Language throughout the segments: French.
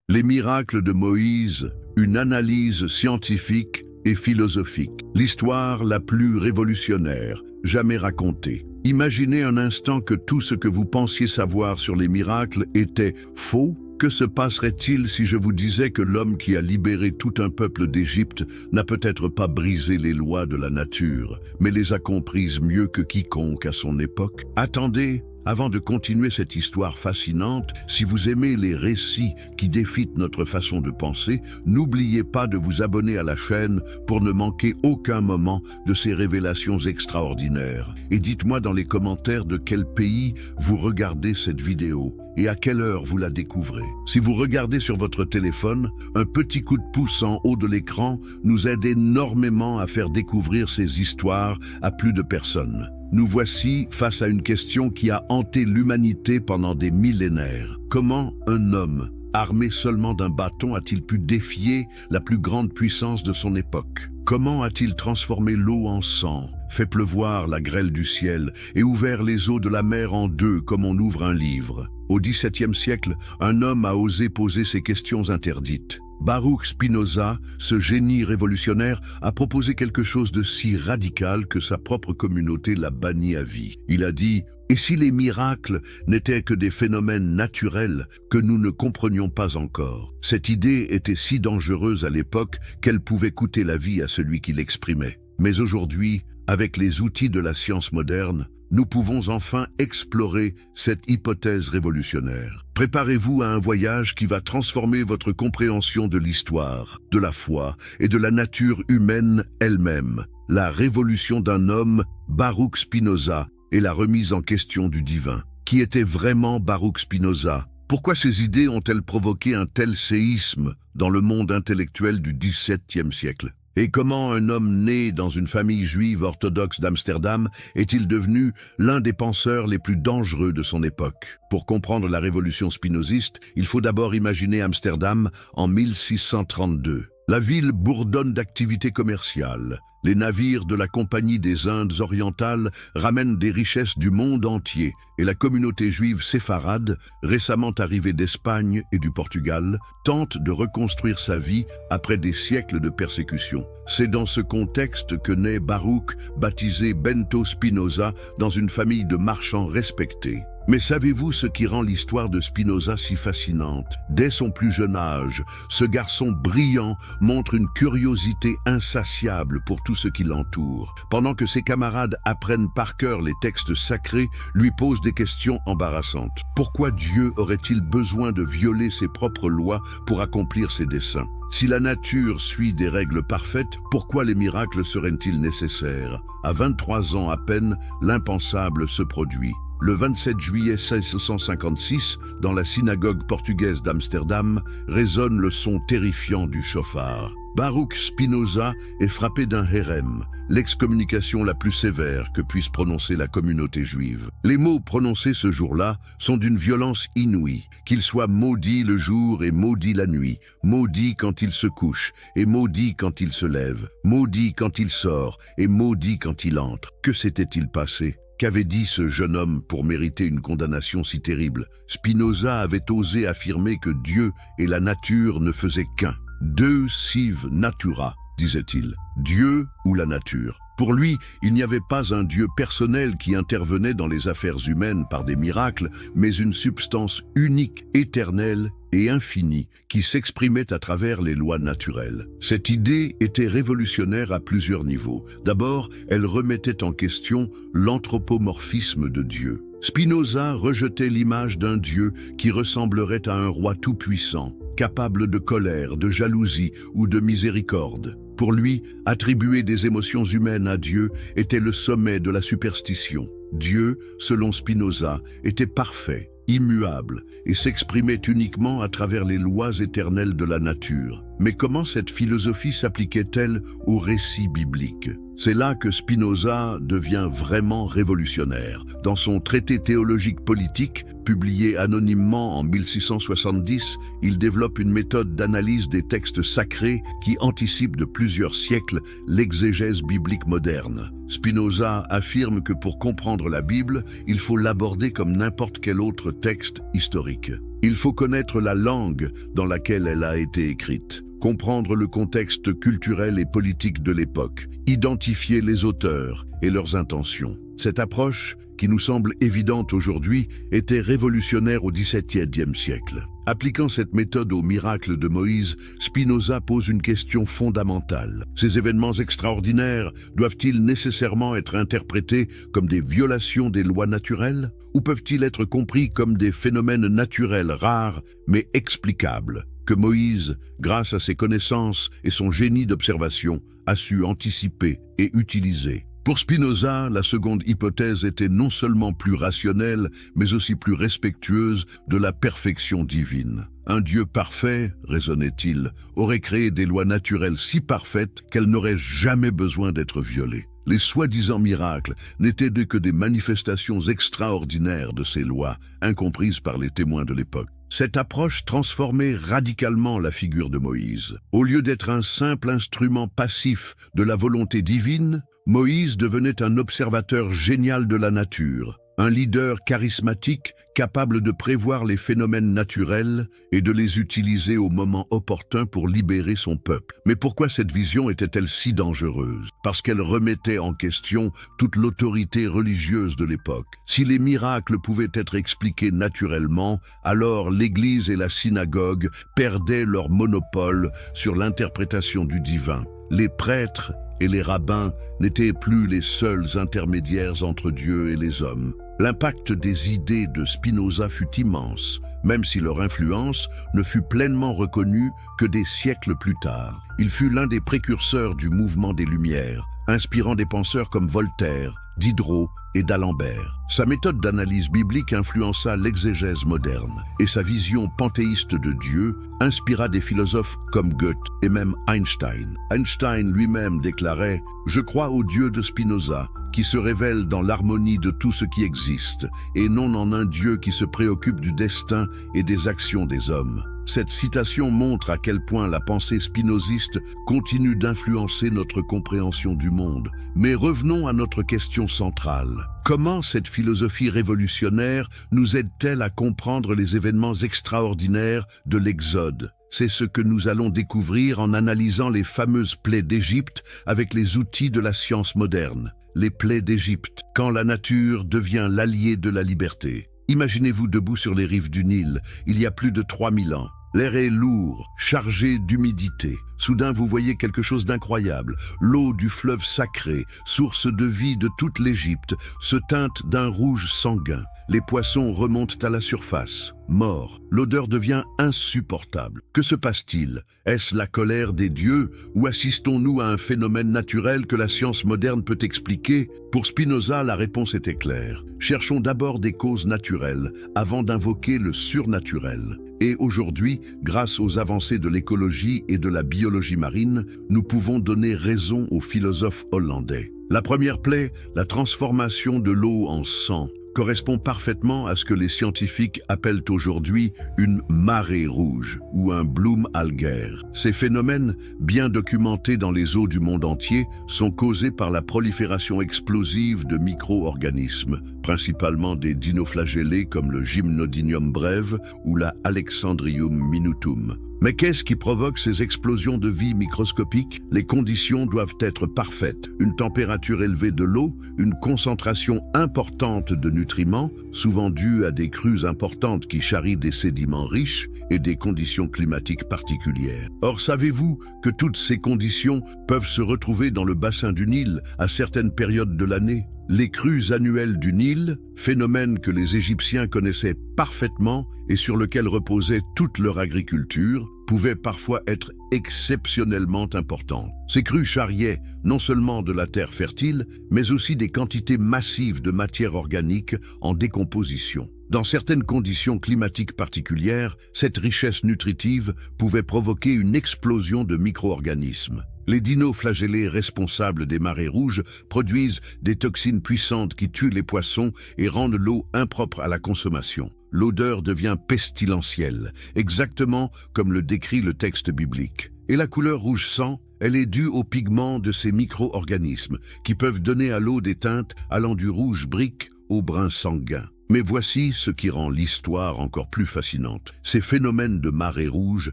Les miracles de Moïse, une analyse scientifique et philosophique. L'histoire la plus révolutionnaire jamais racontée. Imaginez un instant que tout ce que vous pensiez savoir sur les miracles était faux. Que se passerait-il si je vous disais que l'homme qui a libéré tout un peuple d'Égypte n'a peut-être pas brisé les lois de la nature, mais les a comprises mieux que quiconque à son époque? Attendez, avant de continuer cette histoire fascinante, si vous aimez les récits qui défient notre façon de penser, n'oubliez pas de vous abonner à la chaîne pour ne manquer aucun moment de ces révélations extraordinaires. Et dites-moi dans les commentaires de quel pays vous regardez cette vidéo et à quelle heure vous la découvrez. Si vous regardez sur votre téléphone, un petit coup de pouce en haut de l'écran nous aide énormément à faire découvrir ces histoires à plus de personnes. Nous voici face à une question qui a hanté l'humanité pendant des millénaires. Comment un homme, armé seulement d'un bâton, a-t-il pu défier la plus grande puissance de son époque? Comment a-t-il transformé l'eau en sang, fait pleuvoir la grêle du ciel et ouvert les eaux de la mer en deux comme on ouvre un livre? Au XVIIe siècle, un homme a osé poser ces questions interdites. Baruch Spinoza, ce génie révolutionnaire, a proposé quelque chose de si radical que sa propre communauté l'a banni à vie. Il a dit « Et si les miracles n'étaient que des phénomènes naturels que nous ne comprenions pas encore ?» Cette idée était si dangereuse à l'époque qu'elle pouvait coûter la vie à celui qui l'exprimait. Mais aujourd'hui, avec les outils de la science moderne, nous pouvons enfin explorer cette hypothèse révolutionnaire. Préparez-vous à un voyage qui va transformer votre compréhension de l'histoire, de la foi et de la nature humaine elle-même. La révolution d'un homme, Baruch Spinoza, et la remise en question du divin. Qui était vraiment Baruch Spinoza? Pourquoi ces idées ont-elles provoqué un tel séisme dans le monde intellectuel du XVIIe siècle? Et comment un homme né dans une famille juive orthodoxe d'Amsterdam est-il devenu l'un des penseurs les plus dangereux de son époque? Pour comprendre la révolution spinoziste, il faut d'abord imaginer Amsterdam en 1632. La ville bourdonne d'activités commerciales. Les navires de la Compagnie des Indes orientales ramènent des richesses du monde entier et la communauté juive séfarade, récemment arrivée d'Espagne et du Portugal, tente de reconstruire sa vie après des siècles de persécution. C'est dans ce contexte que naît Baruch, baptisé Bento Spinoza, dans une famille de marchands respectés. Mais savez-vous ce qui rend l'histoire de Spinoza si fascinante? Dès son plus jeune âge, ce garçon brillant montre une curiosité insatiable pour tout ce qui l'entoure. Pendant que ses camarades apprennent par cœur les textes sacrés, lui posent des questions embarrassantes. Pourquoi Dieu aurait-il besoin de violer ses propres lois pour accomplir ses desseins? Si la nature suit des règles parfaites, pourquoi les miracles seraient-ils nécessaires? À 23 ans à peine, l'impensable se produit. Le 27 juillet 1656, dans la synagogue portugaise d'Amsterdam, résonne le son terrifiant du chauffard. Baruch Spinoza est frappé d'un hérem, l'excommunication la plus sévère que puisse prononcer la communauté juive. Les mots prononcés ce jour-là sont d'une violence inouïe, qu'il soit maudit le jour et maudit la nuit, maudit quand il se couche et maudit quand il se lève, maudit quand il sort et maudit quand il entre. Que s'était-il passé? Qu'avait dit ce jeune homme pour mériter une condamnation si terrible? Spinoza avait osé affirmer que Dieu et la nature ne faisaient qu'un. Deux sive natura, disait-il. Dieu ou la nature. Pour lui, il n'y avait pas un Dieu personnel qui intervenait dans les affaires humaines par des miracles, mais une substance unique, éternelle et infinie qui s'exprimait à travers les lois naturelles. Cette idée était révolutionnaire à plusieurs niveaux. D'abord, elle remettait en question l'anthropomorphisme de Dieu. Spinoza rejetait l'image d'un Dieu qui ressemblerait à un roi tout-puissant, capable de colère, de jalousie ou de miséricorde. Pour lui, attribuer des émotions humaines à Dieu était le sommet de la superstition. Dieu, selon Spinoza, était parfait, immuable et s'exprimait uniquement à travers les lois éternelles de la nature. Mais comment cette philosophie s'appliquait-elle au récit biblique? C'est là que Spinoza devient vraiment révolutionnaire. Dans son traité théologique politique, publié anonymement en 1670, il développe une méthode d'analyse des textes sacrés qui anticipe de plusieurs siècles l'exégèse biblique moderne. Spinoza affirme que pour comprendre la Bible, il faut l'aborder comme n'importe quel autre texte historique. Il faut connaître la langue dans laquelle elle a été écrite, comprendre le contexte culturel et politique de l'époque, identifier les auteurs et leurs intentions. Cette approche, qui nous semble évidente aujourd'hui, était révolutionnaire au XVIIe siècle. Appliquant cette méthode au miracle de Moïse, Spinoza pose une question fondamentale. Ces événements extraordinaires doivent-ils nécessairement être interprétés comme des violations des lois naturelles, ou peuvent-ils être compris comme des phénomènes naturels rares mais explicables, que Moïse, grâce à ses connaissances et son génie d'observation, a su anticiper et utiliser? Pour Spinoza, la seconde hypothèse était non seulement plus rationnelle, mais aussi plus respectueuse de la perfection divine. Un Dieu parfait, raisonnait-il, aurait créé des lois naturelles si parfaites qu'elles n'auraient jamais besoin d'être violées. Les soi-disant miracles n'étaient que des manifestations extraordinaires de ces lois, incomprises par les témoins de l'époque. Cette approche transformait radicalement la figure de Moïse. Au lieu d'être un simple instrument passif de la volonté divine, Moïse devenait un observateur génial de la nature, un leader charismatique capable de prévoir les phénomènes naturels et de les utiliser au moment opportun pour libérer son peuple. Mais pourquoi cette vision était-elle si dangereuse? Parce qu'elle remettait en question toute l'autorité religieuse de l'époque. Si les miracles pouvaient être expliqués naturellement, alors l'Église et la synagogue perdaient leur monopole sur l'interprétation du divin. Les prêtres et les rabbins n'étaient plus les seuls intermédiaires entre Dieu et les hommes. L'impact des idées de Spinoza fut immense, même si leur influence ne fut pleinement reconnue que des siècles plus tard. Il fut l'un des précurseurs du mouvement des Lumières, inspirant des penseurs comme Voltaire, Diderot et d'Alembert. Sa méthode d'analyse biblique influença l'exégèse moderne, et sa vision panthéiste de Dieu inspira des philosophes comme Goethe et même Einstein. Einstein lui-même déclarait « Je crois au Dieu de Spinoza, qui se révèle dans l'harmonie de tout ce qui existe, et non en un Dieu qui se préoccupe du destin et des actions des hommes. » Cette citation montre à quel point la pensée spinoziste continue d'influencer notre compréhension du monde. Mais revenons à notre question centrale. Comment cette philosophie révolutionnaire nous aide-t-elle à comprendre les événements extraordinaires de l'Exode? C'est ce que nous allons découvrir en analysant les fameuses plaies d'Égypte avec les outils de la science moderne. Les plaies d'Égypte, quand la nature devient l'allié de la liberté. Imaginez-vous debout sur les rives du Nil, il y a plus de 3000 ans. L'air est lourd, chargé d'humidité. Soudain, vous voyez quelque chose d'incroyable. L'eau du fleuve sacré, source de vie de toute l'Égypte, se teinte d'un rouge sanguin. Les poissons remontent à la surface. Morts, l'odeur devient insupportable. Que se passe-t-il? Est-ce la colère des dieux ou assistons-nous à un phénomène naturel que la science moderne peut expliquer? Pour Spinoza, la réponse était claire. Cherchons d'abord des causes naturelles avant d'invoquer le surnaturel. Et aujourd'hui, grâce aux avancées de l'écologie et de la biologie marine, nous pouvons donner raison aux philosophes hollandais. La première plaie, la transformation de l'eau en sang, correspond parfaitement à ce que les scientifiques appellent aujourd'hui une marée rouge ou un bloom algaire. Ces phénomènes, bien documentés dans les eaux du monde entier, sont causés par la prolifération explosive de micro-organismes, principalement des dinoflagellés comme le Gymnodinium brève ou la Alexandrium minutum. Mais qu'est-ce qui provoque ces explosions de vie microscopiques? Les conditions doivent être parfaites. Une température élevée de l'eau, une concentration importante de nutriments, souvent due à des crues importantes qui charrient des sédiments riches et des conditions climatiques particulières. Or, savez-vous que toutes ces conditions peuvent se retrouver dans le bassin du Nil à certaines périodes de l'année? Les crues annuelles du Nil, phénomène que les Égyptiens connaissaient parfaitement et sur lequel reposait toute leur agriculture, pouvaient parfois être exceptionnellement importantes. Ces crues charriaient non seulement de la terre fertile, mais aussi des quantités massives de matière organique en décomposition. Dans certaines conditions climatiques particulières, cette richesse nutritive pouvait provoquer une explosion de micro-organismes. Les dinoflagellés responsables des marées rouges produisent des toxines puissantes qui tuent les poissons et rendent l'eau impropre à la consommation. L'odeur devient pestilentielle, exactement comme le décrit le texte biblique. Et la couleur rouge sang, elle est due aux pigments de ces micro-organismes qui peuvent donner à l'eau des teintes allant du rouge brique au brun sanguin. Mais voici ce qui rend l'histoire encore plus fascinante. Ces phénomènes de marée rouge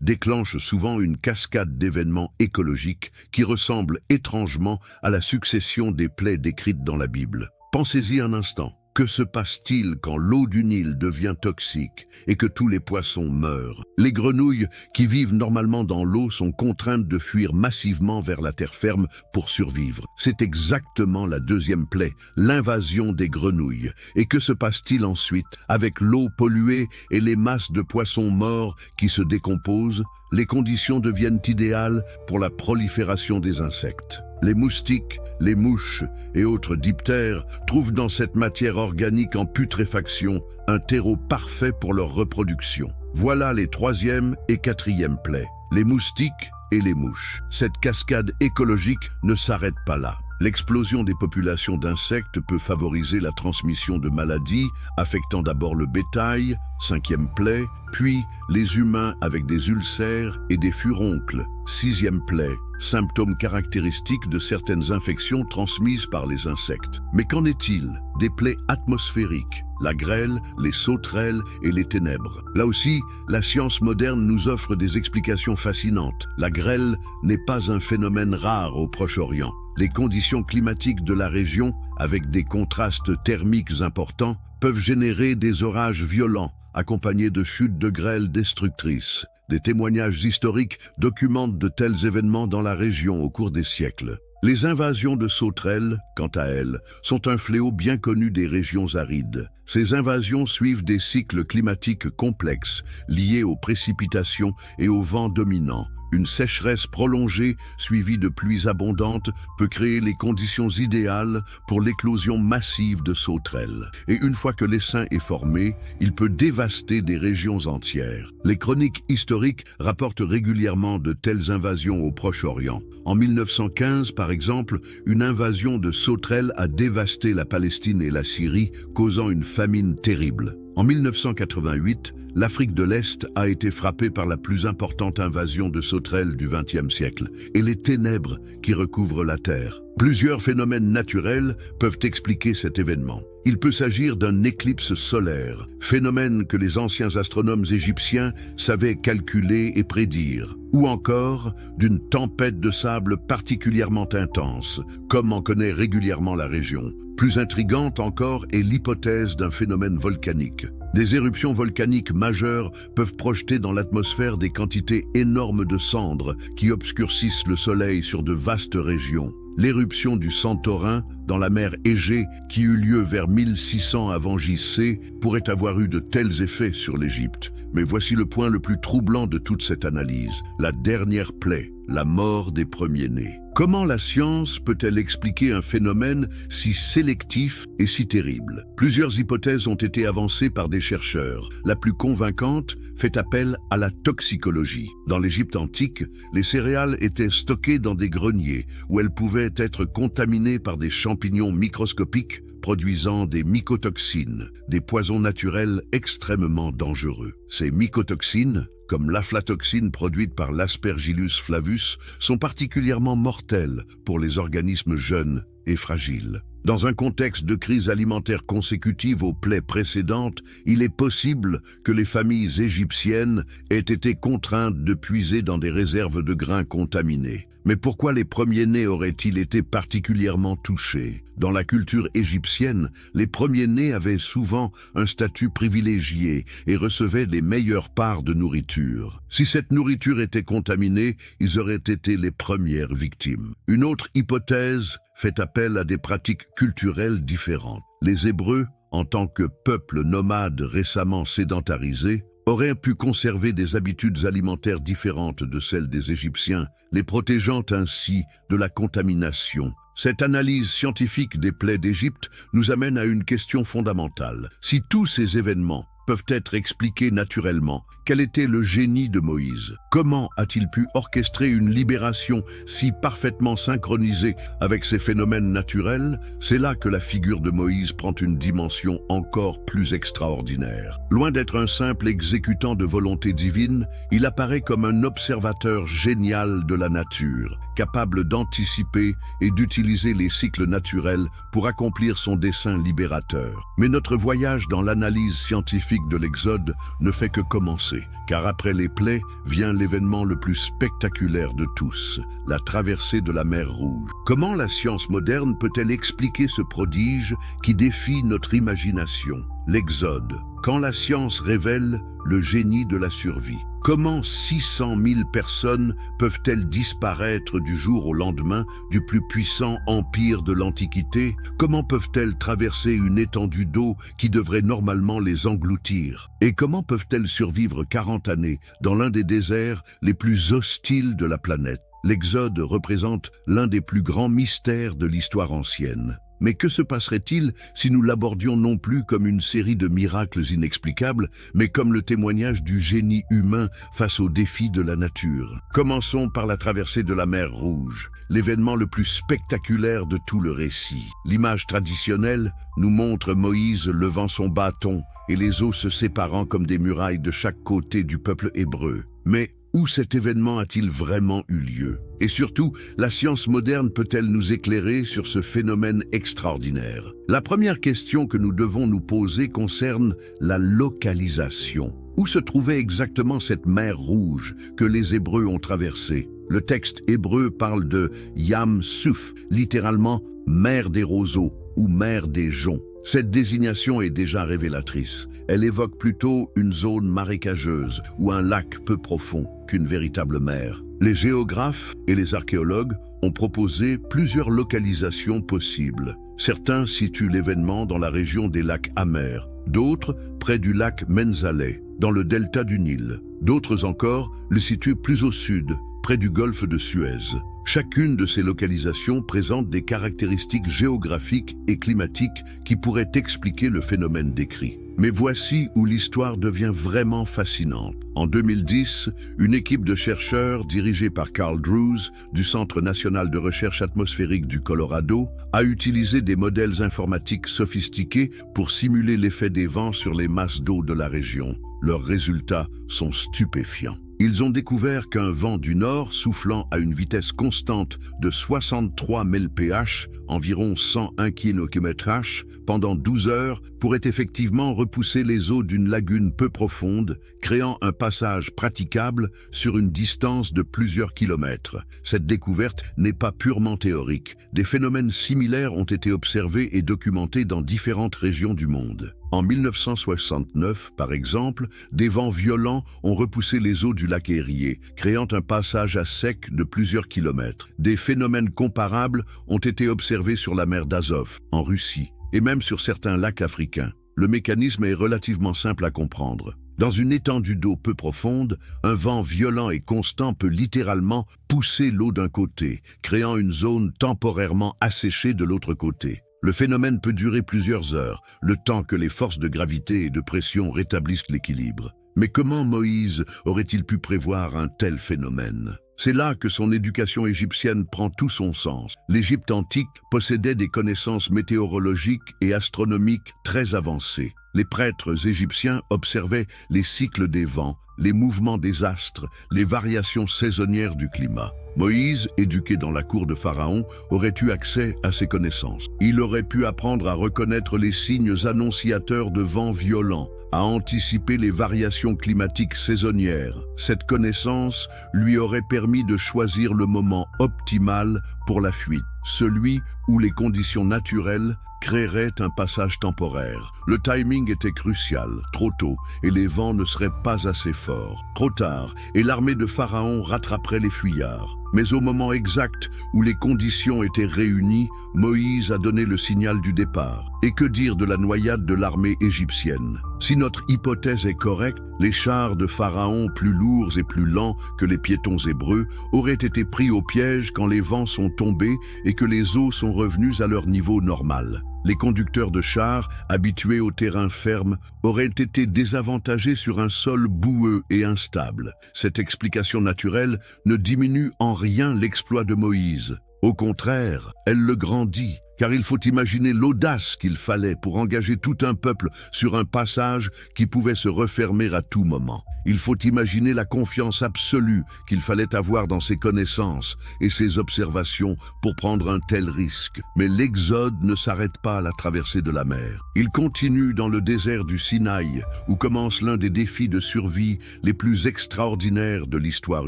déclenchent souvent une cascade d'événements écologiques qui ressemblent étrangement à la succession des plaies décrites dans la Bible. Pensez-y un instant. Que se passe-t-il quand l'eau du Nil devient toxique et que tous les poissons meurent? Les grenouilles qui vivent normalement dans l'eau sont contraintes de fuir massivement vers la terre ferme pour survivre. C'est exactement la deuxième plaie, l'invasion des grenouilles. Et que se passe-t-il ensuite avec l'eau polluée et les masses de poissons morts qui se décomposent? Les conditions deviennent idéales pour la prolifération des insectes. Les moustiques, les mouches et autres diptères trouvent dans cette matière organique en putréfaction un terreau parfait pour leur reproduction. Voilà les troisième et quatrième plaies, les moustiques et les mouches. Cette cascade écologique ne s'arrête pas là. L'explosion des populations d'insectes peut favoriser la transmission de maladies, affectant d'abord le bétail, cinquième plaie, puis les humains avec des ulcères et des furoncles, sixième plaie, symptômes caractéristiques de certaines infections transmises par les insectes. Mais qu'en est-il des plaies atmosphériques, la grêle, les sauterelles et les ténèbres? Là aussi, la science moderne nous offre des explications fascinantes. La grêle n'est pas un phénomène rare au Proche-Orient. Les conditions climatiques de la région, avec des contrastes thermiques importants, peuvent générer des orages violents, accompagnés de chutes de grêle destructrices. Des témoignages historiques documentent de tels événements dans la région au cours des siècles. Les invasions de sauterelles, quant à elles, sont un fléau bien connu des régions arides. Ces invasions suivent des cycles climatiques complexes, liés aux précipitations et aux vents dominants. Une sécheresse prolongée, suivie de pluies abondantes, peut créer les conditions idéales pour l'éclosion massive de sauterelles. Et une fois que l'essaim est formé, il peut dévaster des régions entières. Les chroniques historiques rapportent régulièrement de telles invasions au Proche-Orient. En 1915, par exemple, une invasion de sauterelles a dévasté la Palestine et la Syrie, causant une famine terrible. En 1988, l'Afrique de l'Est a été frappée par la plus importante invasion de sauterelles du XXe siècle et les ténèbres qui recouvrent la Terre. Plusieurs phénomènes naturels peuvent expliquer cet événement. Il peut s'agir d'un éclipse solaire, phénomène que les anciens astronomes égyptiens savaient calculer et prédire, ou encore d'une tempête de sable particulièrement intense, comme en connaît régulièrement la région. Plus intrigante encore est l'hypothèse d'un phénomène volcanique. Des éruptions volcaniques majeures peuvent projeter dans l'atmosphère des quantités énormes de cendres qui obscurcissent le soleil sur de vastes régions. L'éruption du Santorin dans la mer Égée, qui eut lieu vers 1600 avant JC, pourrait avoir eu de tels effets sur l'Égypte. Mais voici le point le plus troublant de toute cette analyse, la dernière plaie, la mort des premiers-nés. Comment la science peut-elle expliquer un phénomène si sélectif et si terrible? Plusieurs hypothèses ont été avancées par des chercheurs. La plus convaincante fait appel à la toxicologie. Dans l'Égypte antique, les céréales étaient stockées dans des greniers où elles pouvaient être contaminées par des champignons microscopiques produisant des mycotoxines, des poisons naturels extrêmement dangereux. Ces mycotoxines, comme l'aflatoxine produite par l'Aspergillus flavus, sont particulièrement mortelles pour les organismes jeunes et fragiles. Dans un contexte de crise alimentaire consécutive aux plaies précédentes, il est possible que les familles égyptiennes aient été contraintes de puiser dans des réserves de grains contaminés. Mais pourquoi les premiers-nés auraient-ils été particulièrement touchés? Dans la culture égyptienne, les premiers-nés avaient souvent un statut privilégié et recevaient les meilleures parts de nourriture. Si cette nourriture était contaminée, ils auraient été les premières victimes. Une autre hypothèse fait appel à des pratiques culturelles différentes. Les Hébreux, en tant que peuple nomade récemment sédentarisé, auraient pu conserver des habitudes alimentaires différentes de celles des Égyptiens, les protégeant ainsi de la contamination. Cette analyse scientifique des plaies d'Égypte nous amène à une question fondamentale. Si tous ces événements peuvent être expliqués naturellement, quel était le génie de Moïse? Comment a-t-il pu orchestrer une libération si parfaitement synchronisée avec ces phénomènes naturels? C'est là que la figure de Moïse prend une dimension encore plus extraordinaire. Loin d'être un simple exécutant de volonté divine, il apparaît comme un observateur génial de la nature, capable d'anticiper et d'utiliser les cycles naturels pour accomplir son dessein libérateur. Mais notre voyage dans l'analyse scientifique de l'Exode ne fait que commencer, car après les plaies vient l'événement le plus spectaculaire de tous, la traversée de la mer Rouge. Comment la science moderne peut-elle expliquer ce prodige qui défie notre imagination? L'Exode, quand la science révèle le génie de la survie. Comment 600 000 personnes peuvent-elles disparaître du jour au lendemain du plus puissant empire de l'Antiquité? Comment peuvent-elles traverser une étendue d'eau qui devrait normalement les engloutir? Et comment peuvent-elles survivre 40 années dans l'un des déserts les plus hostiles de la planète? L'Exode représente l'un des plus grands mystères de l'histoire ancienne. Mais que se passerait-il si nous l'abordions non plus comme une série de miracles inexplicables, mais comme le témoignage du génie humain face aux défis de la nature? Commençons par la traversée de la mer Rouge, l'événement le plus spectaculaire de tout le récit. L'image traditionnelle nous montre Moïse levant son bâton et les eaux se séparant comme des murailles de chaque côté du peuple hébreu. Mais où cet événement a-t-il vraiment eu lieu? Et surtout, la science moderne peut-elle nous éclairer sur ce phénomène extraordinaire? La première question que nous devons nous poser concerne la localisation. Où se trouvait exactement cette mer Rouge que les Hébreux ont traversée? Le texte hébreu parle de Yam Suf, littéralement mer des roseaux ou mer des joncs. Cette désignation est déjà révélatrice. Elle évoque plutôt une zone marécageuse ou un lac peu profond qu'une véritable mer. Les géographes et les archéologues ont proposé plusieurs localisations possibles. Certains situent l'événement dans la région des lacs amers, d'autres près du lac Menzaleh, dans le delta du Nil. D'autres encore le situent plus au sud, près du golfe de Suez. Chacune de ces localisations présente des caractéristiques géographiques et climatiques qui pourraient expliquer le phénomène décrit. Mais voici où l'histoire devient vraiment fascinante. En 2010, une équipe de chercheurs dirigée par Carl Drews du Centre national de recherche atmosphérique du Colorado a utilisé des modèles informatiques sophistiqués pour simuler l'effet des vents sur les masses d'eau de la région. Leurs résultats sont stupéfiants. Ils ont découvert qu'un vent du nord soufflant à une vitesse constante de 63 mph, environ 101 km/h, pendant 12 heures, pourrait effectivement repousser les eaux d'une lagune peu profonde, créant un passage praticable sur une distance de plusieurs kilomètres. Cette découverte n'est pas purement théorique. Des phénomènes similaires ont été observés et documentés dans différentes régions du monde. En 1969, par exemple, des vents violents ont repoussé les eaux du lac Erie, créant un passage à sec de plusieurs kilomètres. Des phénomènes comparables ont été observés sur la mer d'Azov, en Russie, et même sur certains lacs africains. Le mécanisme est relativement simple à comprendre. Dans une étendue d'eau peu profonde, un vent violent et constant peut littéralement pousser l'eau d'un côté, créant une zone temporairement asséchée de l'autre côté. Le phénomène peut durer plusieurs heures, le temps que les forces de gravité et de pression rétablissent l'équilibre. Mais comment Moïse aurait-il pu prévoir un tel phénomène? C'est là que son éducation égyptienne prend tout son sens. L'Égypte antique possédait des connaissances météorologiques et astronomiques très avancées. Les prêtres égyptiens observaient les cycles des vents, les mouvements des astres, les variations saisonnières du climat. Moïse, éduqué dans la cour de Pharaon, aurait eu accès à ces connaissances. Il aurait pu apprendre à reconnaître les signes annonciateurs de vents violents, à anticiper les variations climatiques saisonnières. Cette connaissance lui aurait permis de choisir le moment optimal pour la fuite, celui où les conditions naturelles créerait un passage temporaire. Le timing était crucial, trop tôt, et les vents ne seraient pas assez forts. Trop tard, et l'armée de Pharaon rattraperait les fuyards. Mais au moment exact où les conditions étaient réunies, Moïse a donné le signal du départ. Et que dire de la noyade de l'armée égyptienne? Si notre hypothèse est correcte, les chars de Pharaon, plus lourds et plus lents que les piétons hébreux, auraient été pris au piège quand les vents sont tombés et que les eaux sont revenues à leur niveau normal. Les conducteurs de chars, habitués au terrain ferme, auraient été désavantagés sur un sol boueux et instable. Cette explication naturelle ne diminue en rien l'exploit de Moïse. Au contraire, elle le grandit, car il faut imaginer l'audace qu'il fallait pour engager tout un peuple sur un passage qui pouvait se refermer à tout moment. Il faut imaginer la confiance absolue qu'il fallait avoir dans ses connaissances et ses observations pour prendre un tel risque. Mais l'Exode ne s'arrête pas à la traversée de la mer. Il continue dans le désert du Sinaï, où commence l'un des défis de survie les plus extraordinaires de l'histoire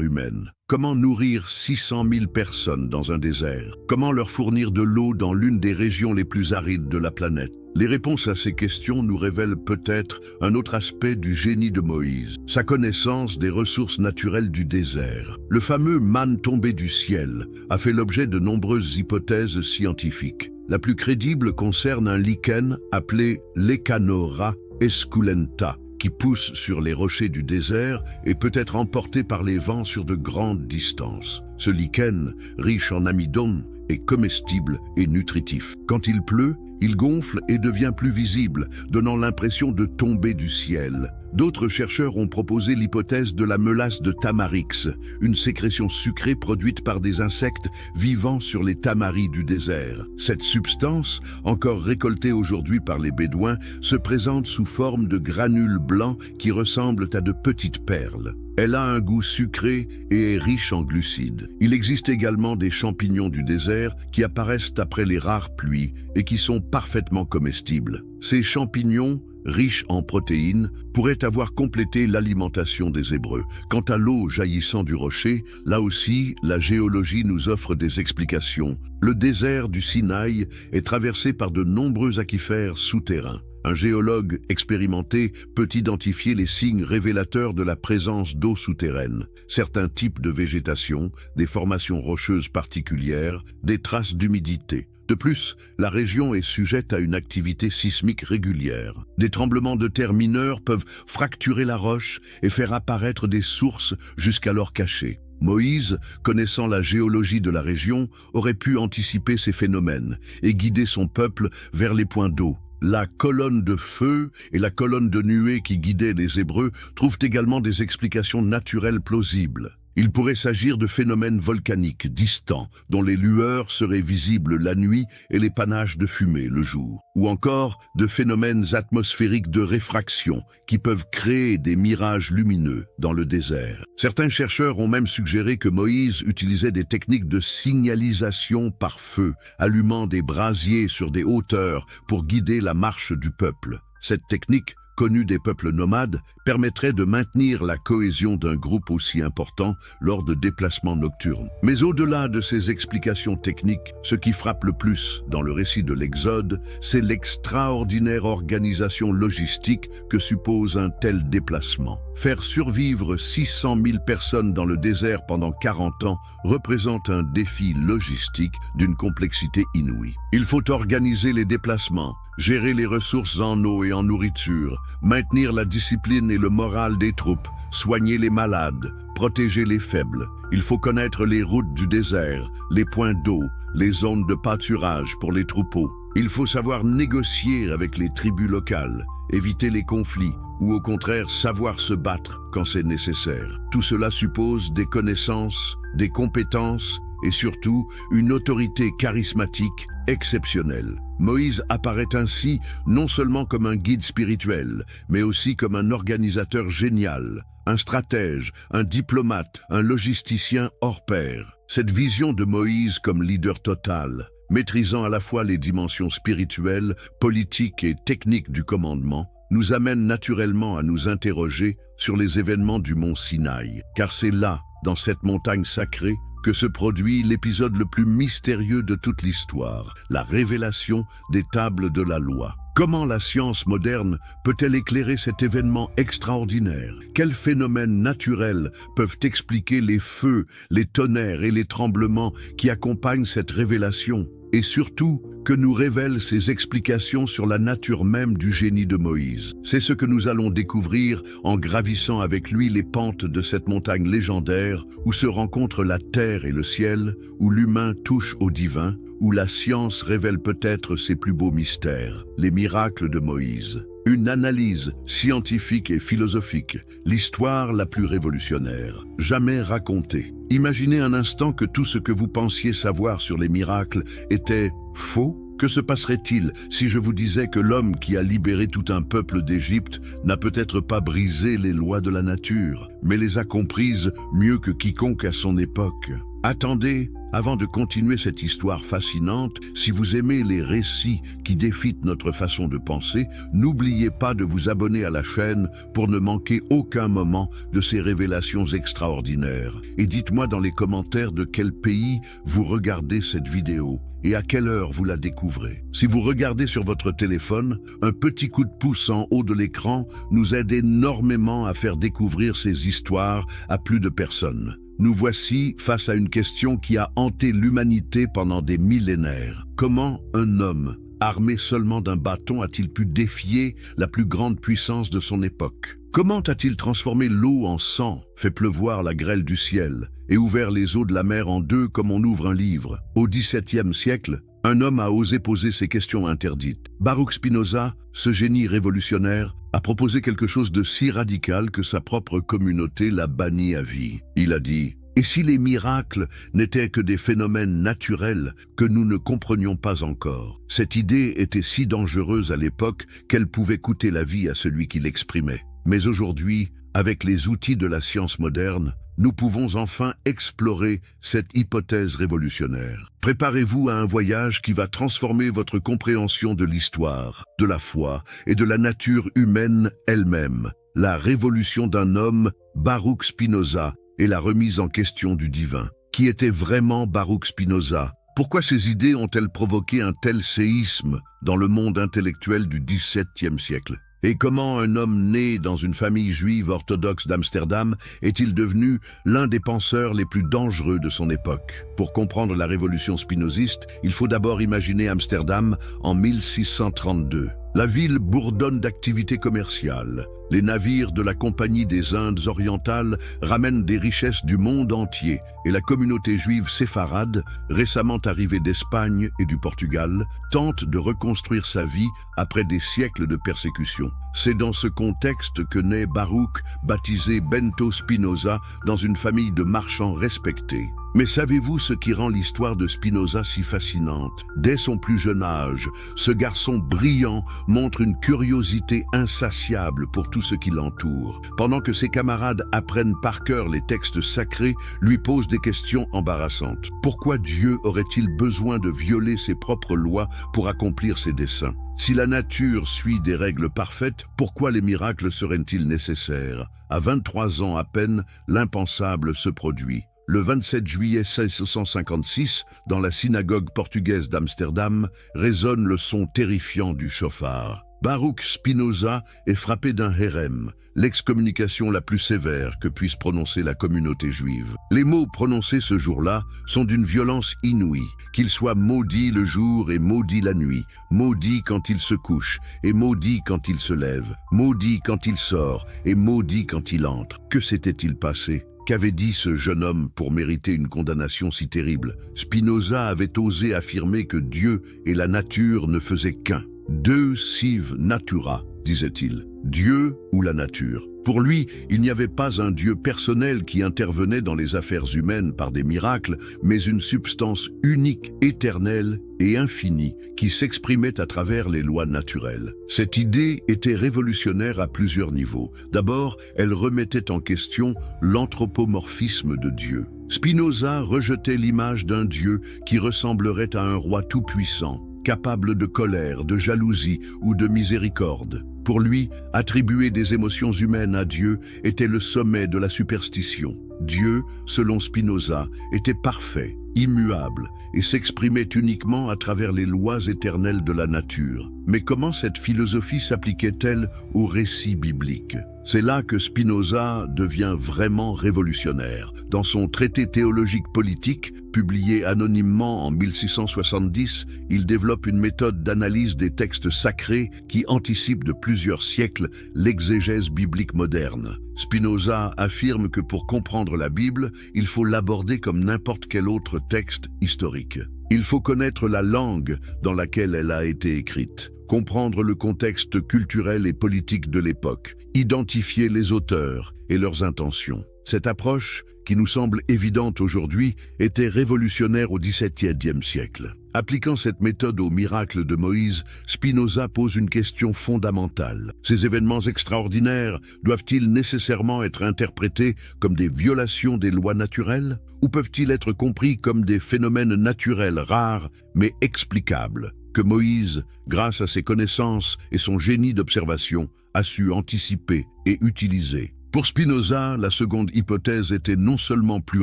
humaine. Comment nourrir 600 000 personnes dans un désert? Comment leur fournir de l'eau dans l'une des régions les plus arides de la planète? Les réponses à ces questions nous révèlent peut-être un autre aspect du génie de Moïse, sa connaissance des ressources naturelles du désert. Le fameux manne tombé du ciel a fait l'objet de nombreuses hypothèses scientifiques. La plus crédible concerne un lichen appelé Lecanora esculenta, qui pousse sur les rochers du désert et peut être emporté par les vents sur de grandes distances. Ce lichen, riche en amidon, est comestible et nutritif. Quand il pleut, il gonfle et devient plus visible, donnant l'impression de tomber du ciel. D'autres chercheurs ont proposé l'hypothèse de la mélasse de tamarix, une sécrétion sucrée produite par des insectes vivant sur les tamaris du désert. Cette substance, encore récoltée aujourd'hui par les Bédouins, se présente sous forme de granules blancs qui ressemblent à de petites perles. Elle a un goût sucré et est riche en glucides. Il existe également des champignons du désert qui apparaissent après les rares pluies et qui sont parfaitement comestibles. Ces champignons, riches en protéines, pourraient avoir complété l'alimentation des Hébreux. Quant à l'eau jaillissant du rocher, là aussi, la géologie nous offre des explications. Le désert du Sinaï est traversé par de nombreux aquifères souterrains. Un géologue expérimenté peut identifier les signes révélateurs de la présence d'eau souterraine, certains types de végétation, des formations rocheuses particulières, des traces d'humidité. De plus, la région est sujette à une activité sismique régulière. Des tremblements de terre mineurs peuvent fracturer la roche et faire apparaître des sources jusqu'alors cachées. Moïse, connaissant la géologie de la région, aurait pu anticiper ces phénomènes et guider son peuple vers les points d'eau. La colonne de feu et la colonne de nuée qui guidaient les Hébreux trouvent également des explications naturelles plausibles. Il pourrait s'agir de phénomènes volcaniques distants, dont les lueurs seraient visibles la nuit et les panaches de fumée le jour. Ou encore de phénomènes atmosphériques de réfraction qui peuvent créer des mirages lumineux dans le désert. Certains chercheurs ont même suggéré que Moïse utilisait des techniques de signalisation par feu, allumant des brasiers sur des hauteurs pour guider la marche du peuple. Cette technique, connue des peuples nomades, permettrait de maintenir la cohésion d'un groupe aussi important lors de déplacements nocturnes. Mais au-delà de ces explications techniques, ce qui frappe le plus dans le récit de l'Exode, c'est l'extraordinaire organisation logistique que suppose un tel déplacement. Faire survivre 600 000 personnes dans le désert pendant 40 ans représente un défi logistique d'une complexité inouïe. Il faut organiser les déplacements, gérer les ressources en eau et en nourriture, maintenir la discipline et le moral des troupes, soigner les malades, protéger les faibles. Il faut connaître les routes du désert, les points d'eau, les zones de pâturage pour les troupeaux. Il faut savoir négocier avec les tribus locales, éviter les conflits ou au contraire savoir se battre quand c'est nécessaire. Tout cela suppose des connaissances, des compétences et surtout une autorité charismatique exceptionnelle. Moïse apparaît ainsi non seulement comme un guide spirituel, mais aussi comme un organisateur génial, un stratège, un diplomate, un logisticien hors pair. Cette vision de Moïse comme leader total, maîtrisant à la fois les dimensions spirituelles, politiques et techniques du commandement, nous amène naturellement à nous interroger sur les événements du mont Sinaï, car c'est là, dans cette montagne sacrée, que se produit l'épisode le plus mystérieux de toute l'histoire, la révélation des tables de la loi. Comment la science moderne peut-elle éclairer cet événement extraordinaire? Quels phénomènes naturels peuvent expliquer les feux, les tonnerres et les tremblements qui accompagnent cette révélation? Et surtout, que nous révèlent ces explications sur la nature même du génie de Moïse? C'est ce que nous allons découvrir en gravissant avec lui les pentes de cette montagne légendaire où se rencontrent la terre et le ciel, où l'humain touche au divin, où la science révèle peut-être ses plus beaux mystères, les miracles de Moïse. Une analyse scientifique et philosophique, l'histoire la plus révolutionnaire, jamais racontée. Imaginez un instant que tout ce que vous pensiez savoir sur les miracles était faux. Que se passerait-il si je vous disais que l'homme qui a libéré tout un peuple d'Égypte n'a peut-être pas brisé les lois de la nature, mais les a comprises mieux que quiconque à son époque? Attendez, avant de continuer cette histoire fascinante, si vous aimez les récits qui défitent notre façon de penser, n'oubliez pas de vous abonner à la chaîne pour ne manquer aucun moment de ces révélations extraordinaires. Et dites-moi dans les commentaires de quel pays vous regardez cette vidéo et à quelle heure vous la découvrez. Si vous regardez sur votre téléphone, un petit coup de pouce en haut de l'écran nous aide énormément à faire découvrir ces histoires à plus de personnes. Nous voici face à une question qui a hanté l'humanité pendant des millénaires. Comment un homme, armé seulement d'un bâton, a-t-il pu défier la plus grande puissance de son époque? Comment a-t-il transformé l'eau en sang, fait pleuvoir la grêle du ciel, et ouvert les eaux de la mer en deux comme on ouvre un livre? Au XVIIe siècle, un homme a osé poser ces questions interdites. Baruch Spinoza, ce génie révolutionnaire, a proposé quelque chose de si radical que sa propre communauté l'a banni à vie. Il a dit: « Et si les miracles n'étaient que des phénomènes naturels que nous ne comprenions pas encore ?» Cette idée était si dangereuse à l'époque qu'elle pouvait coûter la vie à celui qui l'exprimait. Mais aujourd'hui, avec les outils de la science moderne, nous pouvons enfin explorer cette hypothèse révolutionnaire. Préparez-vous à un voyage qui va transformer votre compréhension de l'histoire, de la foi et de la nature humaine elle-même. La révolution d'un homme, Baruch Spinoza, et la remise en question du divin. Qui était vraiment Baruch Spinoza? Pourquoi ces idées ont-elles provoqué un tel séisme dans le monde intellectuel du XVIIe siècle? Et comment un homme né dans une famille juive orthodoxe d'Amsterdam est-il devenu l'un des penseurs les plus dangereux de son époque? Pour comprendre la révolution spinoziste, il faut d'abord imaginer Amsterdam en 1632. La ville bourdonne d'activités commerciales. Les navires de la Compagnie des Indes orientales ramènent des richesses du monde entier et la communauté juive séfarade, récemment arrivée d'Espagne et du Portugal, tente de reconstruire sa vie après des siècles de persécution. C'est dans ce contexte que naît Baruch, baptisé Bento Spinoza, dans une famille de marchands respectés. Mais savez-vous ce qui rend l'histoire de Spinoza si fascinante? Dès son plus jeune âge, ce garçon brillant montre une curiosité insatiable pour tout ce qui l'entoure. Pendant que ses camarades apprennent par cœur les textes sacrés, lui posent des questions embarrassantes. Pourquoi Dieu aurait-il besoin de violer ses propres lois pour accomplir ses desseins? Si la nature suit des règles parfaites, pourquoi les miracles seraient-ils nécessaires? À 23 ans à peine, l'impensable se produit. Le 27 juillet 1656, dans la synagogue portugaise d'Amsterdam, résonne le son terrifiant du chauffard. Baruch Spinoza est frappé d'un hérem, l'excommunication la plus sévère que puisse prononcer la communauté juive. Les mots prononcés ce jour-là sont d'une violence inouïe, qu'il soit maudit le jour et maudit la nuit, maudit quand il se couche et maudit quand il se lève, maudit quand il sort et maudit quand il entre. Que s'était-il passé? Qu'avait dit ce jeune homme pour mériter une condamnation si terrible? Spinoza avait osé affirmer que Dieu et la nature ne faisaient qu'un. Deux sive natura, disait-il. Dieu ou la nature. Pour lui, il n'y avait pas un Dieu personnel qui intervenait dans les affaires humaines par des miracles, mais une substance unique, éternelle et infinie qui s'exprimait à travers les lois naturelles. Cette idée était révolutionnaire à plusieurs niveaux. D'abord, elle remettait en question l'anthropomorphisme de Dieu. Spinoza rejetait l'image d'un Dieu qui ressemblerait à un roi tout-puissant, capable de colère, de jalousie ou de miséricorde. Pour lui, attribuer des émotions humaines à Dieu était le sommet de la superstition. Dieu, selon Spinoza, était parfait, immuable et s'exprimait uniquement à travers les lois éternelles de la nature. Mais comment cette philosophie s'appliquait-elle au récit biblique? C'est là que Spinoza devient vraiment révolutionnaire. Dans son traité théologique politique, publié anonymement en 1670, il développe une méthode d'analyse des textes sacrés qui anticipe de plusieurs siècles l'exégèse biblique moderne. Spinoza affirme que pour comprendre la Bible, il faut l'aborder comme n'importe quel autre texte historique. Il faut connaître la langue dans laquelle elle a été écrite, comprendre le contexte culturel et politique de l'époque, identifier les auteurs et leurs intentions. Cette approche, qui nous semble évidente aujourd'hui, était révolutionnaire au XVIIe siècle. Appliquant cette méthode au miracle de Moïse, Spinoza pose une question fondamentale. Ces événements extraordinaires doivent-ils nécessairement être interprétés comme des violations des lois naturelles? Ou peuvent-ils être compris comme des phénomènes naturels rares mais explicables, que Moïse, grâce à ses connaissances et son génie d'observation, a su anticiper et utiliser? Pour Spinoza, la seconde hypothèse était non seulement plus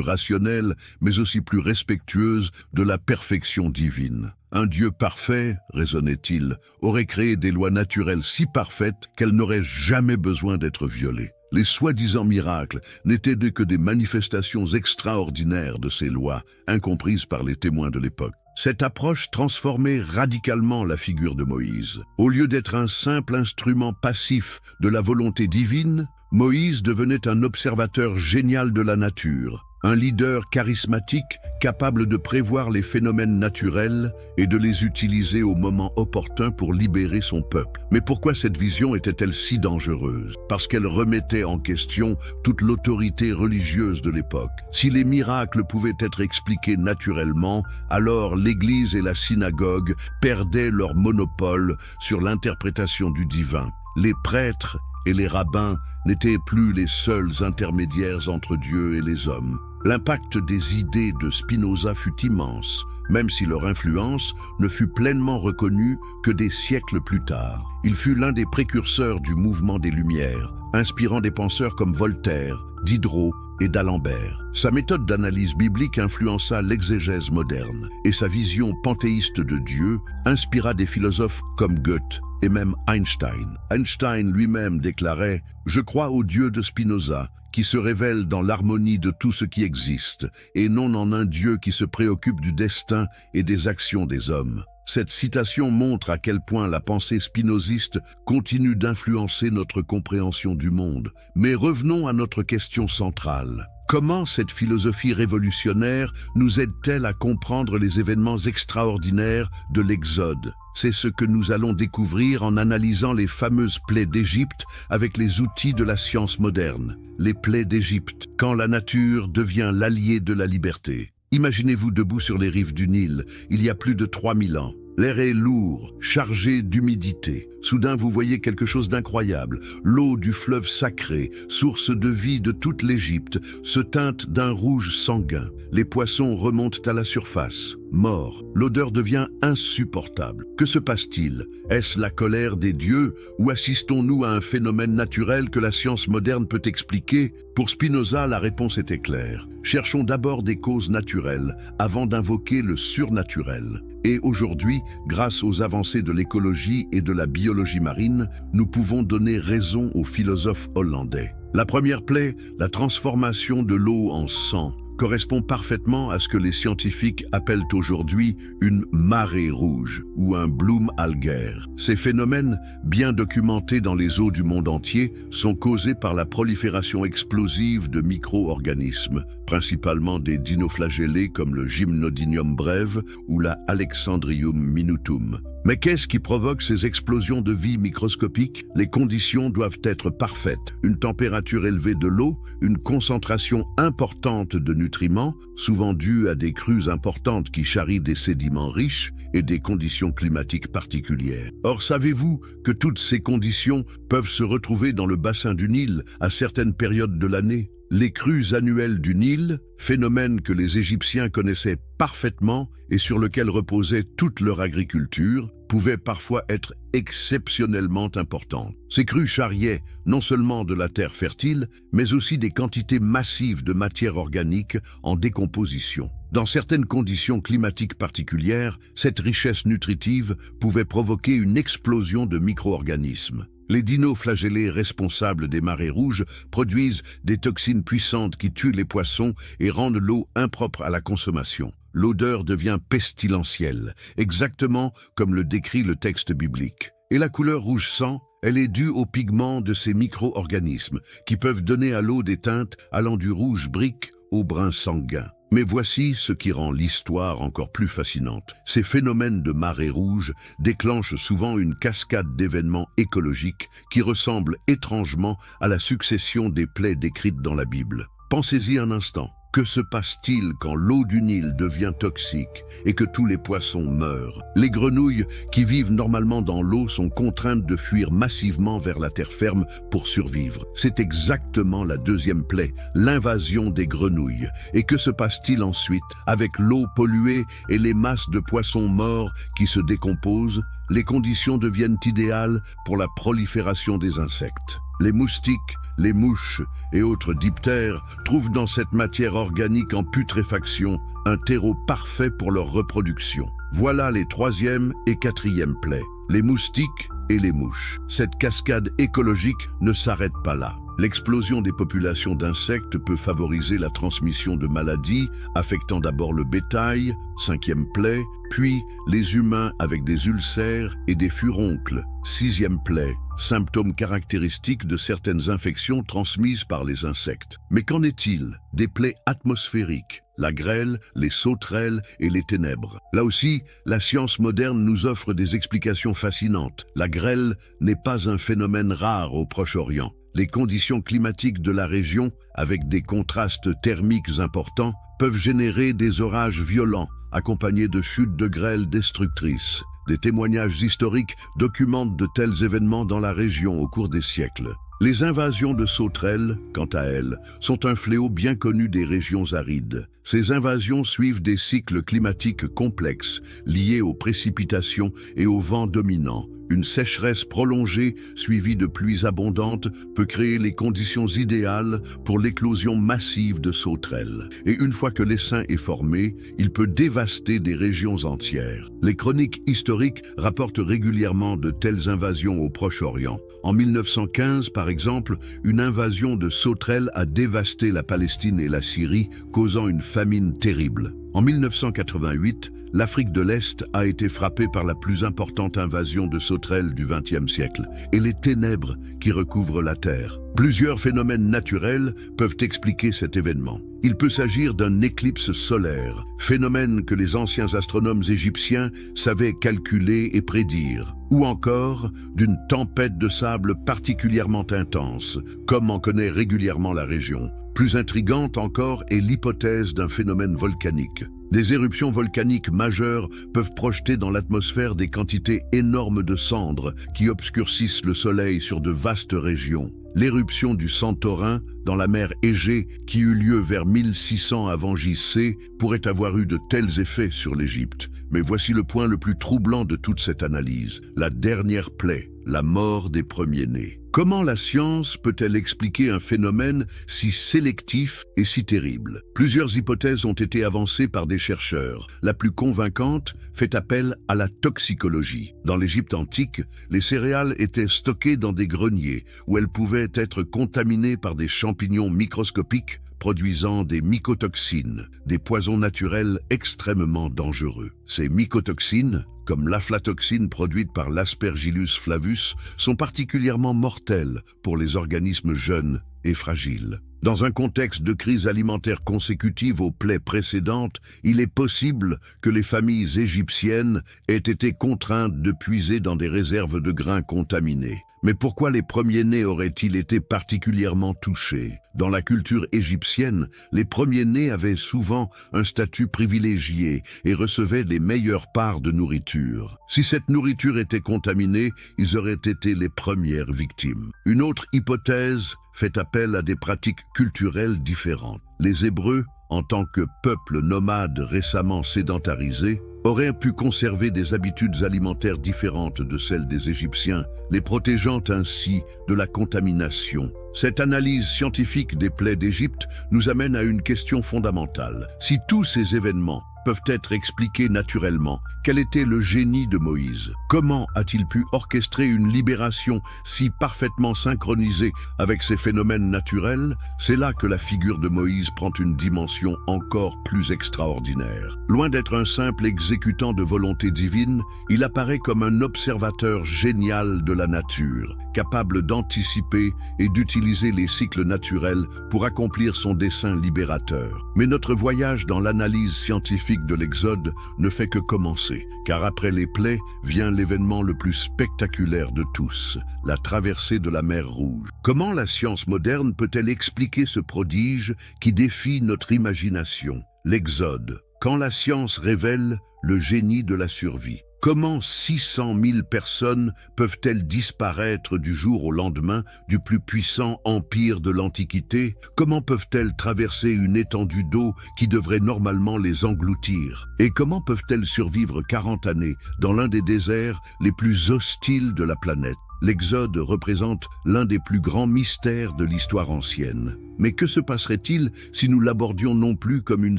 rationnelle, mais aussi plus respectueuse de la perfection divine. Un Dieu parfait, raisonnait-il, aurait créé des lois naturelles si parfaites qu'elles n'auraient jamais besoin d'être violées. Les soi-disant miracles n'étaient que des manifestations extraordinaires de ces lois, incomprises par les témoins de l'époque. Cette approche transformait radicalement la figure de Moïse. Au lieu d'être un simple instrument passif de la volonté divine, Moïse devenait un observateur génial de la nature, un leader charismatique capable de prévoir les phénomènes naturels et de les utiliser au moment opportun pour libérer son peuple. Mais pourquoi cette vision était-elle si dangereuse? Parce qu'elle remettait en question toute l'autorité religieuse de l'époque. Si les miracles pouvaient être expliqués naturellement, alors l'Église et la synagogue perdaient leur monopole sur l'interprétation du divin. Les prêtres et les rabbins n'étaient plus les seuls intermédiaires entre Dieu et les hommes. L'impact des idées de Spinoza fut immense, même si leur influence ne fut pleinement reconnue que des siècles plus tard. Il fut l'un des précurseurs du mouvement des Lumières, inspirant des penseurs comme Voltaire, Diderot et d'Alembert. Sa méthode d'analyse biblique influença l'exégèse moderne, et sa vision panthéiste de Dieu inspira des philosophes comme Goethe et même Einstein. Einstein lui-même déclarait « Je crois au Dieu de Spinoza, qui se révèle dans l'harmonie de tout ce qui existe, et non en un Dieu qui se préoccupe du destin et des actions des hommes. » Cette citation montre à quel point la pensée spinoziste continue d'influencer notre compréhension du monde. Mais revenons à notre question centrale. Comment cette philosophie révolutionnaire nous aide-t-elle à comprendre les événements extraordinaires de l'Exode? C'est ce que nous allons découvrir en analysant les fameuses plaies d'Égypte avec les outils de la science moderne. Les plaies d'Égypte, quand la nature devient l'allié de la liberté. Imaginez-vous debout sur les rives du Nil, il y a plus de 3000 ans. L'air est lourd, chargé d'humidité. Soudain, vous voyez quelque chose d'incroyable. L'eau du fleuve sacré, source de vie de toute l'Égypte, se teinte d'un rouge sanguin. Les poissons remontent à la surface. Morts, l'odeur devient insupportable. Que se passe-t-il? Est-ce la colère des dieux ou assistons-nous à un phénomène naturel que la science moderne peut expliquer? Pour Spinoza, la réponse était claire. Cherchons d'abord des causes naturelles avant d'invoquer le surnaturel. Et aujourd'hui, grâce aux avancées de l'écologie et de la biologie marine, nous pouvons donner raison aux philosophes hollandais. La première plaie, la transformation de l'eau en sang, correspond parfaitement à ce que les scientifiques appellent aujourd'hui une marée rouge ou un bloom algaire. Ces phénomènes, bien documentés dans les eaux du monde entier, sont causés par la prolifération explosive de micro-organismes, principalement des dinoflagellés comme le Gymnodinium brève ou la Alexandrium minutum. Mais qu'est-ce qui provoque ces explosions de vie microscopiques? Les conditions doivent être parfaites. Une température élevée de l'eau, une concentration importante de nutriments, souvent due à des crues importantes qui charrient des sédiments riches et des conditions climatiques particulières. Or, savez-vous que toutes ces conditions peuvent se retrouver dans le bassin du Nil à certaines périodes de l'année? Les crues annuelles du Nil, phénomène que les Égyptiens connaissaient parfaitement et sur lequel reposait toute leur agriculture, pouvaient parfois être exceptionnellement importantes. Ces crues charriaient non seulement de la terre fertile, mais aussi des quantités massives de matière organique en décomposition. Dans certaines conditions climatiques particulières, cette richesse nutritive pouvait provoquer une explosion de micro-organismes. Les dinoflagellés responsables des marées rouges produisent des toxines puissantes qui tuent les poissons et rendent l'eau impropre à la consommation. L'odeur devient pestilentielle, exactement comme le décrit le texte biblique. Et la couleur rouge sang, elle est due aux pigments de ces micro-organismes qui peuvent donner à l'eau des teintes allant du rouge brique au brun sanguin. Mais voici ce qui rend l'histoire encore plus fascinante. Ces phénomènes de marée rouge déclenchent souvent une cascade d'événements écologiques qui ressemblent étrangement à la succession des plaies décrites dans la Bible. Pensez-y un instant. Que se passe-t-il quand l'eau du Nil devient toxique et que tous les poissons meurent? Les grenouilles qui vivent normalement dans l'eau sont contraintes de fuir massivement vers la terre ferme pour survivre. C'est exactement la deuxième plaie, l'invasion des grenouilles. Et que se passe-t-il ensuite avec l'eau polluée et les masses de poissons morts qui se décomposent? Les conditions deviennent idéales pour la prolifération des insectes. Les moustiques, les mouches et autres diptères trouvent dans cette matière organique en putréfaction un terreau parfait pour leur reproduction. Voilà les troisième et quatrième plaies, les moustiques et les mouches. Cette cascade écologique ne s'arrête pas là. L'explosion des populations d'insectes peut favoriser la transmission de maladies, affectant d'abord le bétail, cinquième plaie, puis les humains avec des ulcères et des furoncles, sixième plaie, symptômes caractéristiques de certaines infections transmises par les insectes. Mais qu'en est-il des plaies atmosphériques, la grêle, les sauterelles et les ténèbres? Là aussi, la science moderne nous offre des explications fascinantes. La grêle n'est pas un phénomène rare au Proche-Orient. Les conditions climatiques de la région, avec des contrastes thermiques importants, peuvent générer des orages violents, accompagnés de chutes de grêle destructrices. Des témoignages historiques documentent de tels événements dans la région au cours des siècles. Les invasions de sauterelles, quant à elles, sont un fléau bien connu des régions arides. Ces invasions suivent des cycles climatiques complexes, liés aux précipitations et aux vents dominants. Une sécheresse prolongée, suivie de pluies abondantes, peut créer les conditions idéales pour l'éclosion massive de sauterelles. Et une fois que l'essaim est formé, il peut dévaster des régions entières. Les chroniques historiques rapportent régulièrement de telles invasions au Proche-Orient. En 1915, par exemple, une invasion de sauterelles a dévasté la Palestine et la Syrie, causant une famine terrible. En 1988, l'Afrique de l'Est a été frappée par la plus importante invasion de sauterelles du XXe siècle et les ténèbres qui recouvrent la Terre. Plusieurs phénomènes naturels peuvent expliquer cet événement. Il peut s'agir d'un éclipse solaire, phénomène que les anciens astronomes égyptiens savaient calculer et prédire, ou encore d'une tempête de sable particulièrement intense, comme en connaît régulièrement la région. Plus intrigante encore est l'hypothèse d'un phénomène volcanique. Des éruptions volcaniques majeures peuvent projeter dans l'atmosphère des quantités énormes de cendres qui obscurcissent le soleil sur de vastes régions. L'éruption du Santorin dans la mer Égée, qui eut lieu vers 1600 avant JC, pourrait avoir eu de tels effets sur l'Égypte. Mais voici le point le plus troublant de toute cette analyse, la dernière plaie, la mort des premiers-nés. Comment la science peut-elle expliquer un phénomène si sélectif et si terrible? Plusieurs hypothèses ont été avancées par des chercheurs. La plus convaincante fait appel à la toxicologie. Dans l'Égypte antique, les céréales étaient stockées dans des greniers où elles pouvaient être contaminées par des champignons microscopiques produisant des mycotoxines, des poisons naturels extrêmement dangereux. Ces mycotoxines, comme l'aflatoxine produite par l'Aspergillus flavus, sont particulièrement mortelles pour les organismes jeunes et fragiles. Dans un contexte de crise alimentaire consécutive aux plaies précédentes, il est possible que les familles égyptiennes aient été contraintes de puiser dans des réserves de grains contaminés. Mais pourquoi les premiers-nés auraient-ils été particulièrement touchés? Dans la culture égyptienne, les premiers-nés avaient souvent un statut privilégié et recevaient les meilleures parts de nourriture. Si cette nourriture était contaminée, ils auraient été les premières victimes. Une autre hypothèse fait appel à des pratiques culturelles différentes. Les Hébreux, en tant que peuple nomade récemment sédentarisé, auraient pu conserver des habitudes alimentaires différentes de celles des Égyptiens, les protégeant ainsi de la contamination. Cette analyse scientifique des plaies d'Égypte nous amène à une question fondamentale. Si tous ces événements peuvent être expliqués naturellement, quel était le génie de Moïse? Comment a-t-il pu orchestrer une libération si parfaitement synchronisée avec ces phénomènes naturels? C'est là que la figure de Moïse prend une dimension encore plus extraordinaire. Loin d'être un simple exécutant de volonté divine, il apparaît comme un observateur génial de la nature, capable d'anticiper et d'utiliser les cycles naturels pour accomplir son dessein libérateur. Mais notre voyage dans l'analyse scientifique catastrophique de l'Exode ne fait que commencer, car après les plaies vient l'événement le plus spectaculaire de tous, la traversée de la mer Rouge. Comment la science moderne peut-elle expliquer ce prodige qui défie notre imagination? L'Exode, quand la science révèle le génie de la survie. Comment 600 000 personnes peuvent-elles disparaître du jour au lendemain du plus puissant empire de l'Antiquité? Comment peuvent-elles traverser une étendue d'eau qui devrait normalement les engloutir? Et comment peuvent-elles survivre 40 années dans l'un des déserts les plus hostiles de la planète? L'Exode représente l'un des plus grands mystères de l'histoire ancienne. Mais que se passerait-il si nous l'abordions non plus comme une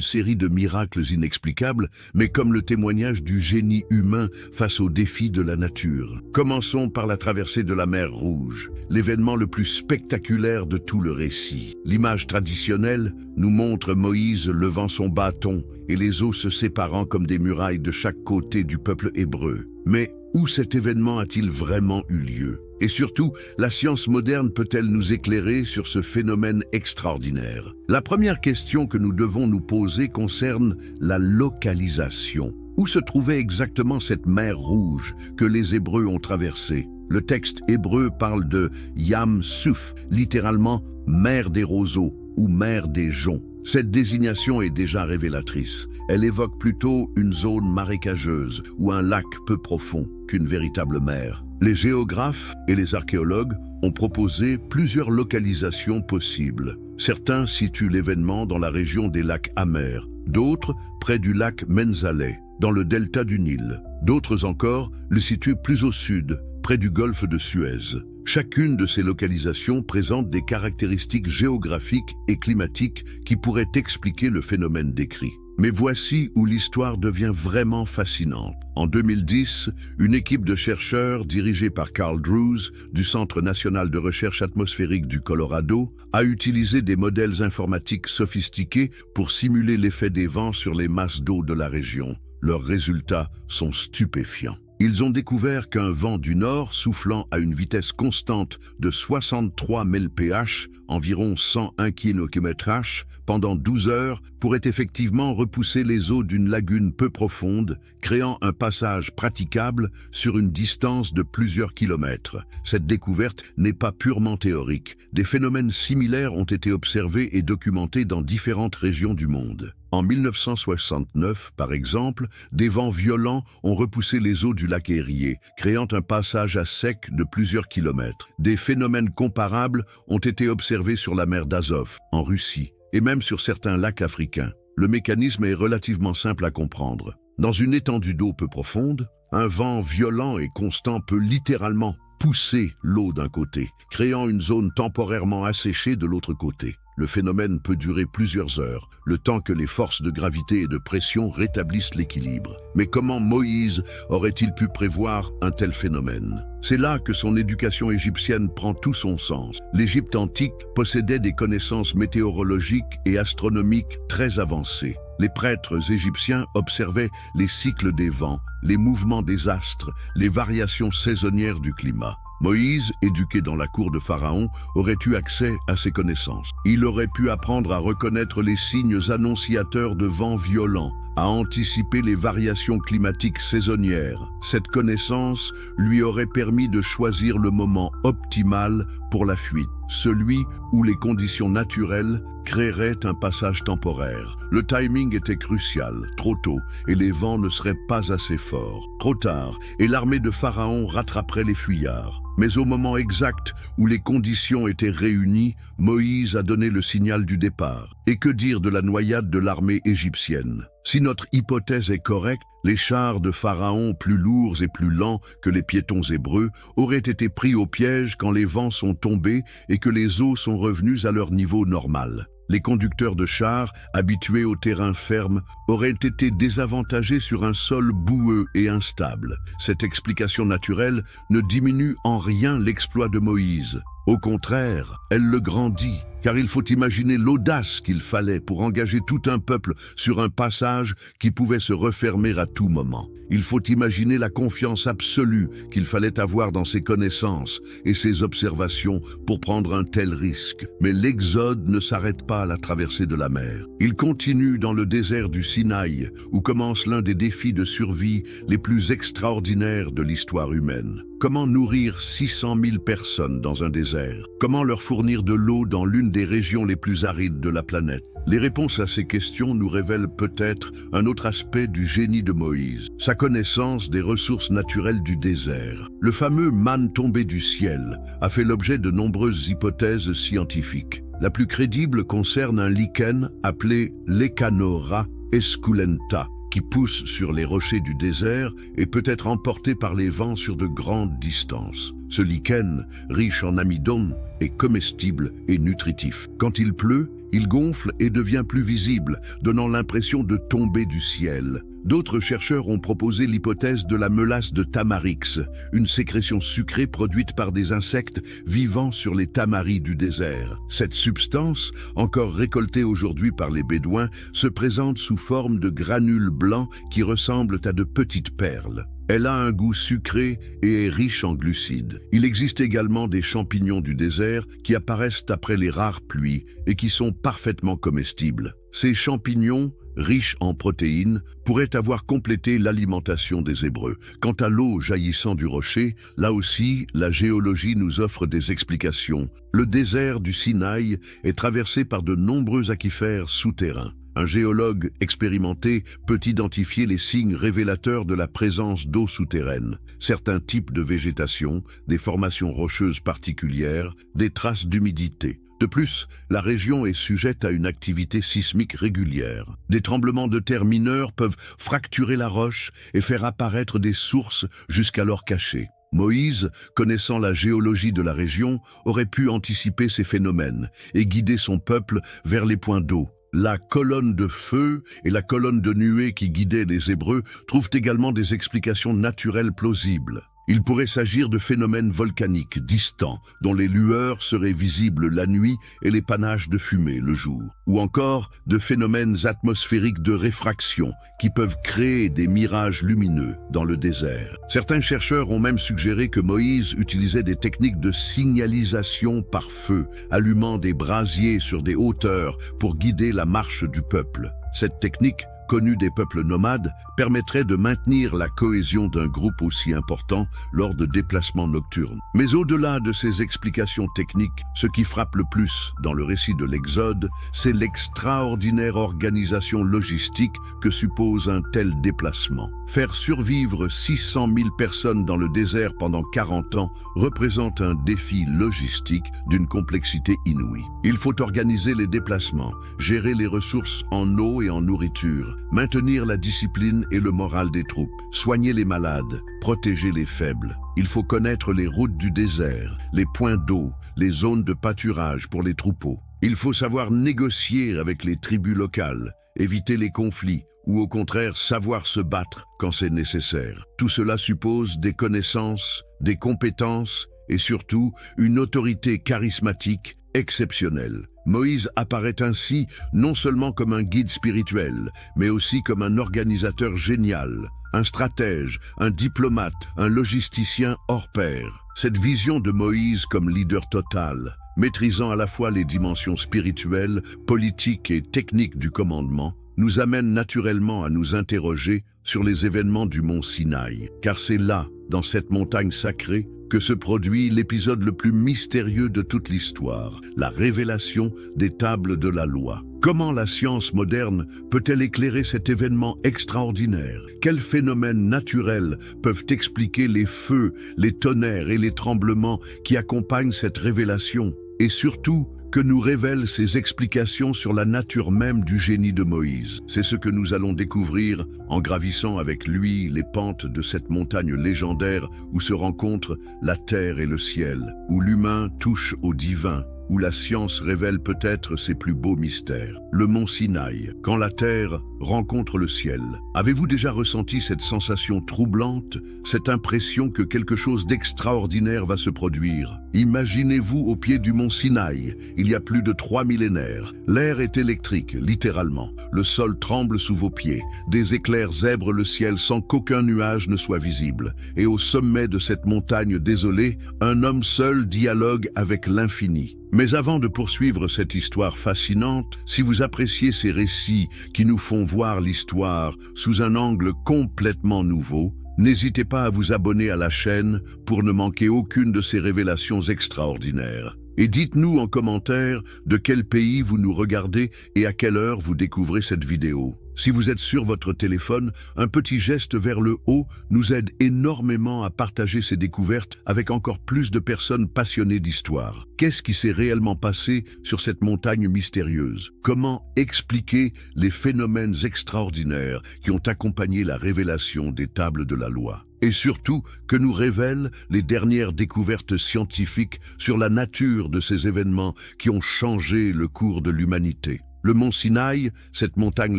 série de miracles inexplicables, mais comme le témoignage du génie humain face aux défis de la nature? Commençons par la traversée de la mer Rouge, l'événement le plus spectaculaire de tout le récit. L'image traditionnelle nous montre Moïse levant son bâton et les eaux se séparant comme des murailles de chaque côté du peuple hébreu. Mais où cet événement a-t-il vraiment eu lieu? Et surtout, la science moderne peut-elle nous éclairer sur ce phénomène extraordinaire? La première question que nous devons nous poser concerne la localisation. Où se trouvait exactement cette mer Rouge que les Hébreux ont traversée? Le texte hébreu parle de Yam Suf, littéralement mer des roseaux ou mer des joncs. Cette désignation est déjà révélatrice. Elle évoque plutôt une zone marécageuse ou un lac peu profond qu'une véritable mer. Les géographes et les archéologues ont proposé plusieurs localisations possibles. Certains situent l'événement dans la région des lacs amers, d'autres près du lac Menzaleh, dans le delta du Nil. D'autres encore le situent plus au sud, près du golfe de Suez. Chacune de ces localisations présente des caractéristiques géographiques et climatiques qui pourraient expliquer le phénomène décrit. Mais voici où l'histoire devient vraiment fascinante. En 2010, une équipe de chercheurs dirigée par Carl Drews du Centre national de recherche atmosphérique du Colorado a utilisé des modèles informatiques sophistiqués pour simuler l'effet des vents sur les masses d'eau de la région. Leurs résultats sont stupéfiants. Ils ont découvert qu'un vent du nord soufflant à une vitesse constante de 63 mph, environ 101 km/h, pendant 12 heures, pourrait effectivement repousser les eaux d'une lagune peu profonde, créant un passage praticable sur une distance de plusieurs kilomètres. Cette découverte n'est pas purement théorique. Des phénomènes similaires ont été observés et documentés dans différentes régions du monde. En 1969, par exemple, des vents violents ont repoussé les eaux du lac Erie, créant un passage à sec de plusieurs kilomètres. Des phénomènes comparables ont été observés sur la mer d'Azov, en Russie, et même sur certains lacs africains. Le mécanisme est relativement simple à comprendre. Dans une étendue d'eau peu profonde, un vent violent et constant peut littéralement pousser l'eau d'un côté, créant une zone temporairement asséchée de l'autre côté. Le phénomène peut durer plusieurs heures, le temps que les forces de gravité et de pression rétablissent l'équilibre. Mais comment Moïse aurait-il pu prévoir un tel phénomène? C'est là que son éducation égyptienne prend tout son sens. L'Égypte antique possédait des connaissances météorologiques et astronomiques très avancées. Les prêtres égyptiens observaient les cycles des vents, les mouvements des astres, les variations saisonnières du climat. Moïse, éduqué dans la cour de Pharaon, aurait eu accès à ces connaissances. Il aurait pu apprendre à reconnaître les signes annonciateurs de vents violents, à anticiper les variations climatiques saisonnières. Cette connaissance lui aurait permis de choisir le moment optimal pour la fuite, celui où les conditions naturelles créeraient un passage temporaire. Le timing était crucial, trop tôt, et les vents ne seraient pas assez forts. Trop tard, et l'armée de Pharaon rattraperait les fuyards. Mais au moment exact où les conditions étaient réunies, Moïse a donné le signal du départ. Et que dire de la noyade de l'armée égyptienne? Si notre hypothèse est correcte, les chars de Pharaon, plus lourds et plus lents que les piétons hébreux, auraient été pris au piège quand les vents sont tombés et que les eaux sont revenues à leur niveau normal. Les conducteurs de chars, habitués au terrain ferme, auraient été désavantagés sur un sol boueux et instable. Cette explication naturelle ne diminue en rien l'exploit de Moïse. Au contraire, elle le grandit, car il faut imaginer l'audace qu'il fallait pour engager tout un peuple sur un passage qui pouvait se refermer à tout moment. Il faut imaginer la confiance absolue qu'il fallait avoir dans ses connaissances et ses observations pour prendre un tel risque. Mais l'Exode ne s'arrête pas à la traversée de la mer. Il continue dans le désert du Sinaï, où commence l'un des défis de survie les plus extraordinaires de l'histoire humaine. Comment nourrir 600 000 personnes dans un désert? Comment leur fournir de l'eau dans l'une des régions les plus arides de la planète? Les réponses à ces questions nous révèlent peut-être un autre aspect du génie de Moïse, sa connaissance des ressources naturelles du désert. Le fameux manne tombé du ciel a fait l'objet de nombreuses hypothèses scientifiques. La plus crédible concerne un lichen appelé Lecanora esculenta, qui pousse sur les rochers du désert et peut être emporté par les vents sur de grandes distances. Ce lichen, riche en amidon, est comestible et nutritif. Quand il pleut, il gonfle et devient plus visible, donnant l'impression de tomber du ciel. D'autres chercheurs ont proposé l'hypothèse de la mélasse de tamarix, une sécrétion sucrée produite par des insectes vivant sur les tamaris du désert. Cette substance, encore récoltée aujourd'hui par les Bédouins, se présente sous forme de granules blancs qui ressemblent à de petites perles. Elle a un goût sucré et est riche en glucides. Il existe également des champignons du désert qui apparaissent après les rares pluies et qui sont parfaitement comestibles. Ces champignons, riches en protéines, pourraient avoir complété l'alimentation des Hébreux. Quant à l'eau jaillissant du rocher, là aussi, la géologie nous offre des explications. Le désert du Sinaï est traversé par de nombreux aquifères souterrains. Un géologue expérimenté peut identifier les signes révélateurs de la présence d'eau souterraine, certains types de végétation, des formations rocheuses particulières, des traces d'humidité. De plus, la région est sujette à une activité sismique régulière. Des tremblements de terre mineurs peuvent fracturer la roche et faire apparaître des sources jusqu'alors cachées. Moïse, connaissant la géologie de la région, aurait pu anticiper ces phénomènes et guider son peuple vers les points d'eau. La colonne de feu et la colonne de nuée qui guidaient les Hébreux trouvent également des explications naturelles plausibles. Il pourrait s'agir de phénomènes volcaniques distants, dont les lueurs seraient visibles la nuit et les panaches de fumée le jour. Ou encore de phénomènes atmosphériques de réfraction qui peuvent créer des mirages lumineux dans le désert. Certains chercheurs ont même suggéré que Moïse utilisait des techniques de signalisation par feu, allumant des brasiers sur des hauteurs pour guider la marche du peuple. Cette technique, connue des peuples nomades, permettrait de maintenir la cohésion d'un groupe aussi important lors de déplacements nocturnes. Mais au-delà de ces explications techniques, ce qui frappe le plus dans le récit de l'Exode, c'est l'extraordinaire organisation logistique que suppose un tel déplacement. Faire survivre 600 000 personnes dans le désert pendant 40 ans représente un défi logistique d'une complexité inouïe. Il faut organiser les déplacements, gérer les ressources en eau et en nourriture, maintenir la discipline et le moral des troupes, soigner les malades, protéger les faibles. Il faut connaître les routes du désert, les points d'eau, les zones de pâturage pour les troupeaux. Il faut savoir négocier avec les tribus locales, éviter les conflits, ou au contraire savoir se battre quand c'est nécessaire. Tout cela suppose des connaissances, des compétences et surtout une autorité charismatique exceptionnelle. Moïse apparaît ainsi non seulement comme un guide spirituel, mais aussi comme un organisateur génial, un stratège, un diplomate, un logisticien hors pair. Cette vision de Moïse comme leader total, maîtrisant à la fois les dimensions spirituelles, politiques et techniques du commandement, nous amène naturellement à nous interroger sur les événements du mont Sinaï, car c'est là, dans cette montagne sacrée, que se produit l'épisode le plus mystérieux de toute l'histoire, la révélation des tables de la loi. Comment la science moderne peut-elle éclairer cet événement extraordinaire? Quels phénomènes naturels peuvent expliquer les feux, les tonnerres et les tremblements qui accompagnent cette révélation? Et surtout, que nous révèlent ces explications sur la nature même du génie de Moïse? C'est ce que nous allons découvrir en gravissant avec lui les pentes de cette montagne légendaire où se rencontrent la terre et le ciel, où l'humain touche au divin, où la science révèle peut-être ses plus beaux mystères. Le mont Sinaï. Quand la terre rencontre le ciel. Avez-vous déjà ressenti cette sensation troublante, cette impression que quelque chose d'extraordinaire va se produire? Imaginez-vous au pied du mont Sinaï, il y a plus de 3 millénaires. L'air est électrique, littéralement. Le sol tremble sous vos pieds. Des éclairs zèbrent le ciel sans qu'aucun nuage ne soit visible. Et au sommet de cette montagne désolée, un homme seul dialogue avec l'infini. Mais avant de poursuivre cette histoire fascinante, si vous appréciez ces récits qui nous font voir l'histoire sous un angle complètement nouveau, n'hésitez pas à vous abonner à la chaîne pour ne manquer aucune de ces révélations extraordinaires. Et dites-nous en commentaire de quel pays vous nous regardez et à quelle heure vous découvrez cette vidéo. Si vous êtes sur votre téléphone, un petit geste vers le haut nous aide énormément à partager ces découvertes avec encore plus de personnes passionnées d'histoire. Qu'est-ce qui s'est réellement passé sur cette montagne mystérieuse? Comment expliquer les phénomènes extraordinaires qui ont accompagné la révélation des tables de la loi? Et surtout, que nous révèlent les dernières découvertes scientifiques sur la nature de ces événements qui ont changé le cours de l'humanité. Le mont Sinaï, cette montagne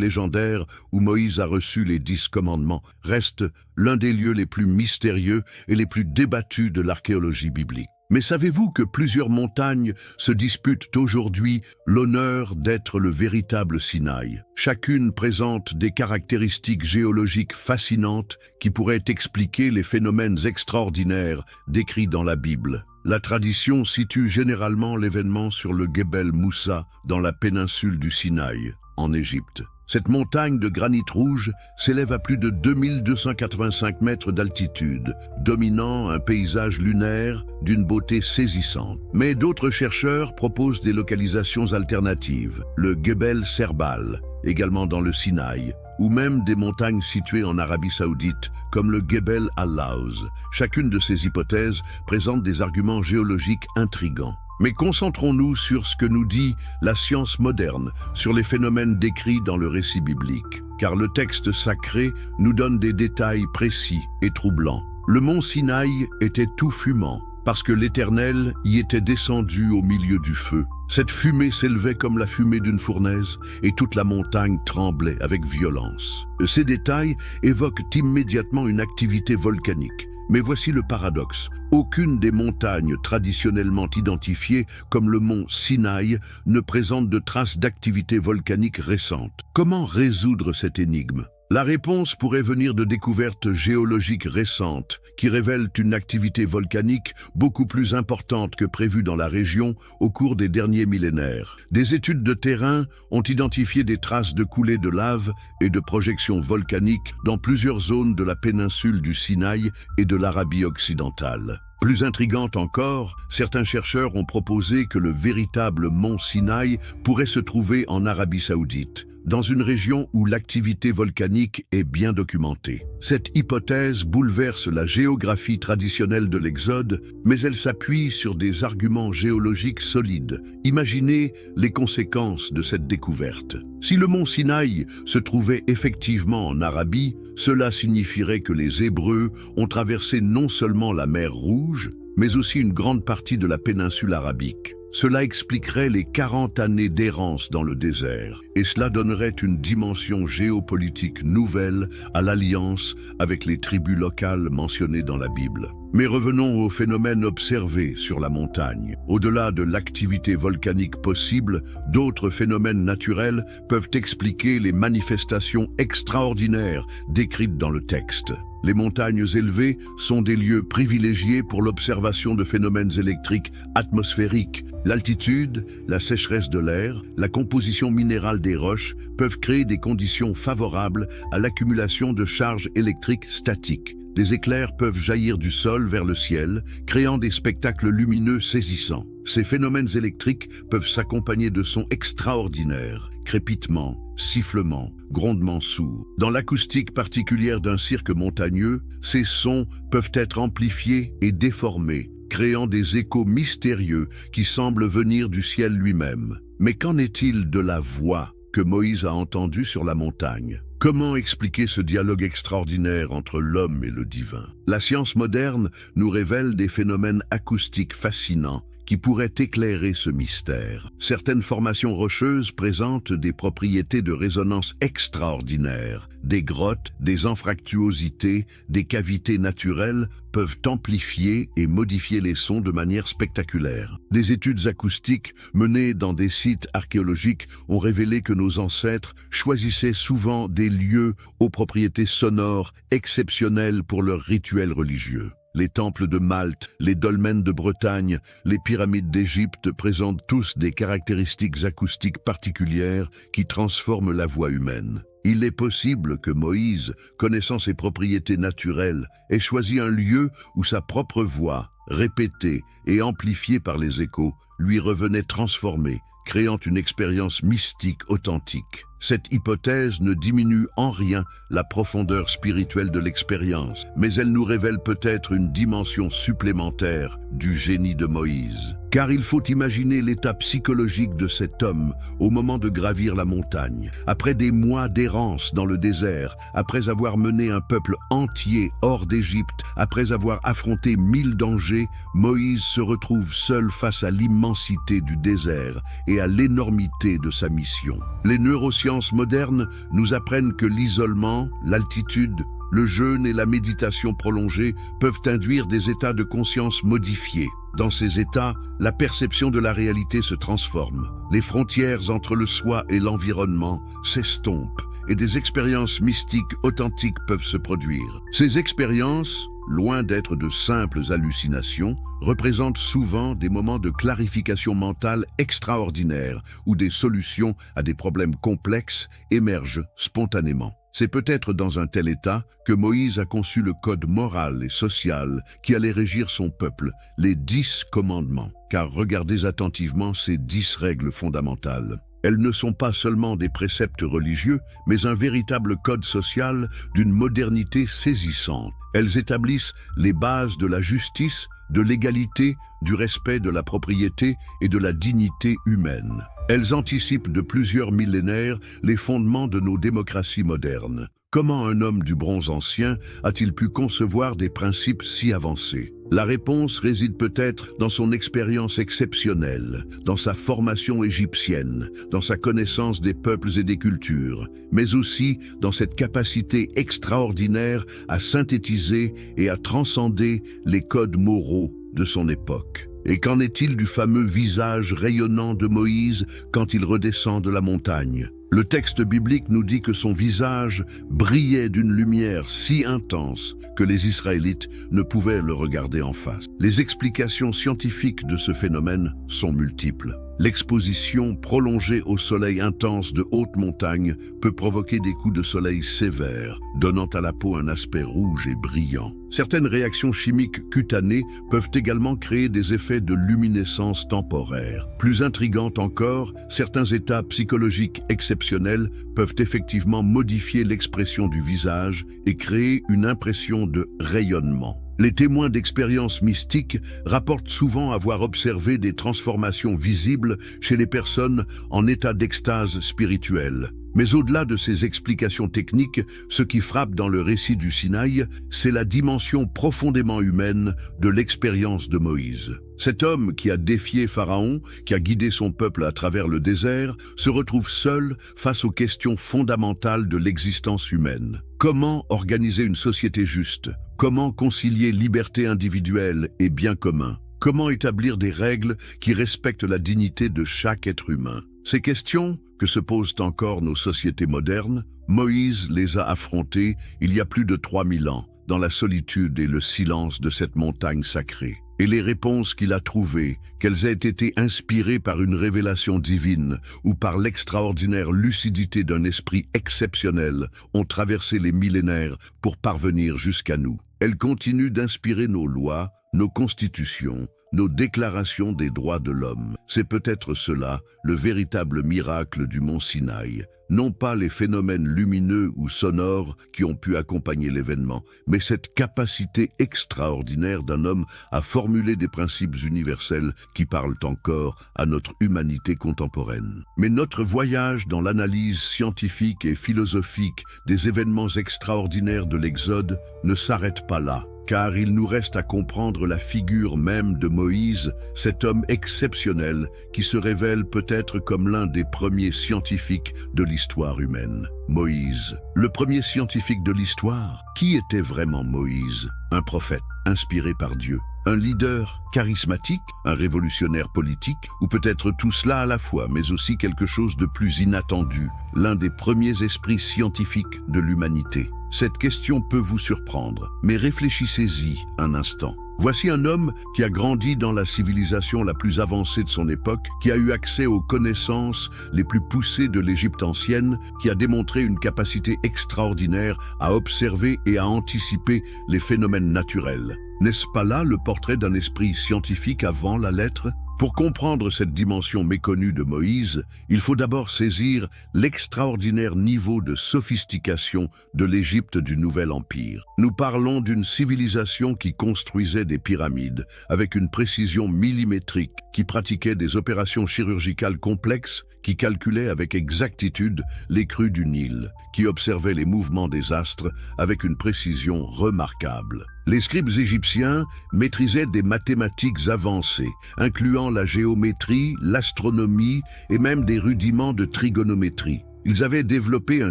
légendaire où Moïse a reçu les 10 commandements, reste l'un des lieux les plus mystérieux et les plus débattus de l'archéologie biblique. Mais savez-vous que plusieurs montagnes se disputent aujourd'hui l'honneur d'être le véritable Sinaï? Chacune présente des caractéristiques géologiques fascinantes qui pourraient expliquer les phénomènes extraordinaires décrits dans la Bible. La tradition situe généralement l'événement sur le Gebel Moussa, dans la péninsule du Sinaï, en Égypte. Cette montagne de granit rouge s'élève à plus de 2285 mètres d'altitude, dominant un paysage lunaire d'une beauté saisissante. Mais d'autres chercheurs proposent des localisations alternatives, le Gebel Serbal, également dans le Sinaï, ou même des montagnes situées en Arabie Saoudite, comme le Gebel al-Lawz. Chacune de ces hypothèses présente des arguments géologiques intrigants. Mais concentrons-nous sur ce que nous dit la science moderne, sur les phénomènes décrits dans le récit biblique. Car le texte sacré nous donne des détails précis et troublants. Le mont Sinaï était tout fumant, parce que l'Éternel y était descendu au milieu du feu. Cette fumée s'élevait comme la fumée d'une fournaise, et toute la montagne tremblait avec violence. Ces détails évoquent immédiatement une activité volcanique. Mais voici le paradoxe. Aucune des montagnes traditionnellement identifiées comme le mont Sinaï ne présente de traces d'activité volcanique récente. Comment résoudre cette énigme? La réponse pourrait venir de découvertes géologiques récentes qui révèlent une activité volcanique beaucoup plus importante que prévue dans la région au cours des derniers millénaires. Des études de terrain ont identifié des traces de coulées de lave et de projections volcaniques dans plusieurs zones de la péninsule du Sinaï et de l'Arabie occidentale. Plus intrigante encore, certains chercheurs ont proposé que le véritable mont Sinaï pourrait se trouver en Arabie Saoudite, dans une région où l'activité volcanique est bien documentée. Cette hypothèse bouleverse la géographie traditionnelle de l'Exode, mais elle s'appuie sur des arguments géologiques solides. Imaginez les conséquences de cette découverte. Si le mont Sinaï se trouvait effectivement en Arabie, cela signifierait que les Hébreux ont traversé non seulement la mer Rouge, mais aussi une grande partie de la péninsule arabique. Cela expliquerait les 40 années d'errance dans le désert, et cela donnerait une dimension géopolitique nouvelle à l'alliance avec les tribus locales mentionnées dans la Bible. Mais revenons aux phénomènes observés sur la montagne. Au-delà de l'activité volcanique possible, d'autres phénomènes naturels peuvent expliquer les manifestations extraordinaires décrites dans le texte. Les montagnes élevées sont des lieux privilégiés pour l'observation de phénomènes électriques atmosphériques. L'altitude, la sécheresse de l'air, la composition minérale des roches peuvent créer des conditions favorables à l'accumulation de charges électriques statiques. Des éclairs peuvent jaillir du sol vers le ciel, créant des spectacles lumineux saisissants. Ces phénomènes électriques peuvent s'accompagner de sons extraordinaires, crépitements, sifflements, grondements sourds. Dans l'acoustique particulière d'un cirque montagneux, ces sons peuvent être amplifiés et déformés, créant des échos mystérieux qui semblent venir du ciel lui-même. Mais qu'en est-il de la voix que Moïse a entendue sur la montagne? Comment expliquer ce dialogue extraordinaire entre l'homme et le divin? La science moderne nous révèle des phénomènes acoustiques fascinants qui pourrait éclairer ce mystère. Certaines formations rocheuses présentent des propriétés de résonance extraordinaires. Des grottes, des anfractuosités, des cavités naturelles peuvent amplifier et modifier les sons de manière spectaculaire. Des études acoustiques menées dans des sites archéologiques ont révélé que nos ancêtres choisissaient souvent des lieux aux propriétés sonores exceptionnelles pour leurs rituels religieux. Les temples de Malte, les dolmens de Bretagne, les pyramides d'Égypte présentent tous des caractéristiques acoustiques particulières qui transforment la voix humaine. Il est possible que Moïse, connaissant ses propriétés naturelles, ait choisi un lieu où sa propre voix, répétée et amplifiée par les échos, lui revenait transformée, créant une expérience mystique authentique. Cette hypothèse ne diminue en rien la profondeur spirituelle de l'expérience, mais elle nous révèle peut-être une dimension supplémentaire du génie de Moïse. Car il faut imaginer l'état psychologique de cet homme au moment de gravir la montagne. Après des mois d'errance dans le désert, après avoir mené un peuple entier hors d'Égypte, après avoir affronté 1000 dangers, Moïse se retrouve seul face à l'immensité du désert et à l'énormité de sa mission. Les neurosciences modernes nous apprennent que l'isolement, l'altitude, le jeûne et la méditation prolongée peuvent induire des états de conscience modifiés. Dans ces états, la perception de la réalité se transforme. Les frontières entre le soi et l'environnement s'estompent et des expériences mystiques authentiques peuvent se produire. Ces expériences, loin d'être de simples hallucinations, représentent souvent des moments de clarification mentale extraordinaires où des solutions à des problèmes complexes émergent spontanément. C'est peut-être dans un tel état que Moïse a conçu le code moral et social qui allait régir son peuple, les 10 commandements. Car regardez attentivement ces 10 règles fondamentales. Elles ne sont pas seulement des préceptes religieux, mais un véritable code social d'une modernité saisissante. Elles établissent les bases de la justice, de l'égalité, du respect de la propriété et de la dignité humaine. Elles anticipent de plusieurs millénaires les fondements de nos démocraties modernes. Comment un homme du bronze ancien a-t-il pu concevoir des principes si avancés? La réponse réside peut-être dans son expérience exceptionnelle, dans sa formation égyptienne, dans sa connaissance des peuples et des cultures, mais aussi dans cette capacité extraordinaire à synthétiser et à transcender les codes moraux de son époque. Et qu'en est-il du fameux visage rayonnant de Moïse quand il redescend de la montagne? Le texte biblique nous dit que son visage brillait d'une lumière si intense que les Israélites ne pouvaient le regarder en face. Les explications scientifiques de ce phénomène sont multiples. L'exposition prolongée au soleil intense de haute montagne peut provoquer des coups de soleil sévères, donnant à la peau un aspect rouge et brillant. Certaines réactions chimiques cutanées peuvent également créer des effets de luminescence temporaire. Plus intrigant encore, certains états psychologiques exceptionnels peuvent effectivement modifier l'expression du visage et créer une impression de rayonnement. Les témoins d'expériences mystiques rapportent souvent avoir observé des transformations visibles chez les personnes en état d'extase spirituelle. Mais au-delà de ces explications techniques, ce qui frappe dans le récit du Sinaï, c'est la dimension profondément humaine de l'expérience de Moïse. Cet homme qui a défié Pharaon, qui a guidé son peuple à travers le désert, se retrouve seul face aux questions fondamentales de l'existence humaine. Comment organiser une société juste? Comment concilier liberté individuelle et bien commun? Comment établir des règles qui respectent la dignité de chaque être humain? Ces questions, que se posent encore nos sociétés modernes, Moïse les a affrontées il y a plus de 3000 ans, dans la solitude et le silence de cette montagne sacrée. Et les réponses qu'il a trouvées, qu'elles aient été inspirées par une révélation divine ou par l'extraordinaire lucidité d'un esprit exceptionnel, ont traversé les millénaires pour parvenir jusqu'à nous. Elles continuent d'inspirer nos lois, nos constitutions, nos déclarations des droits de l'homme. C'est peut-être cela, le véritable miracle du mont Sinaï. Non pas les phénomènes lumineux ou sonores qui ont pu accompagner l'événement, mais cette capacité extraordinaire d'un homme à formuler des principes universels qui parlent encore à notre humanité contemporaine. Mais notre voyage dans l'analyse scientifique et philosophique des événements extraordinaires de l'Exode ne s'arrête pas là. car il nous reste à comprendre la figure même de Moïse, cet homme exceptionnel qui se révèle peut-être comme l'un des premiers scientifiques de l'histoire humaine. Moïse, le premier scientifique de l'histoire. Qui était vraiment Moïse? Un prophète, inspiré par Dieu. Un leader charismatique, un révolutionnaire politique, ou peut-être tout cela à la fois, mais aussi quelque chose de plus inattendu, l'un des premiers esprits scientifiques de l'humanité. Cette question peut vous surprendre, mais réfléchissez-y un instant. Voici un homme qui a grandi dans la civilisation la plus avancée de son époque, qui a eu accès aux connaissances les plus poussées de l'Égypte ancienne, qui a démontré une capacité extraordinaire à observer et à anticiper les phénomènes naturels. N'est-ce pas là le portrait d'un esprit scientifique avant la lettre? Pour comprendre cette dimension méconnue de Moïse, il faut d'abord saisir l'extraordinaire niveau de sophistication de l'Égypte du Nouvel Empire. Nous parlons d'une civilisation qui construisait des pyramides avec une précision millimétrique, qui pratiquait des opérations chirurgicales complexes, qui calculait avec exactitude les crues du Nil, qui observait les mouvements des astres avec une précision remarquable. Les scribes égyptiens maîtrisaient des mathématiques avancées, incluant la géométrie, l'astronomie et même des rudiments de trigonométrie. Ils avaient développé un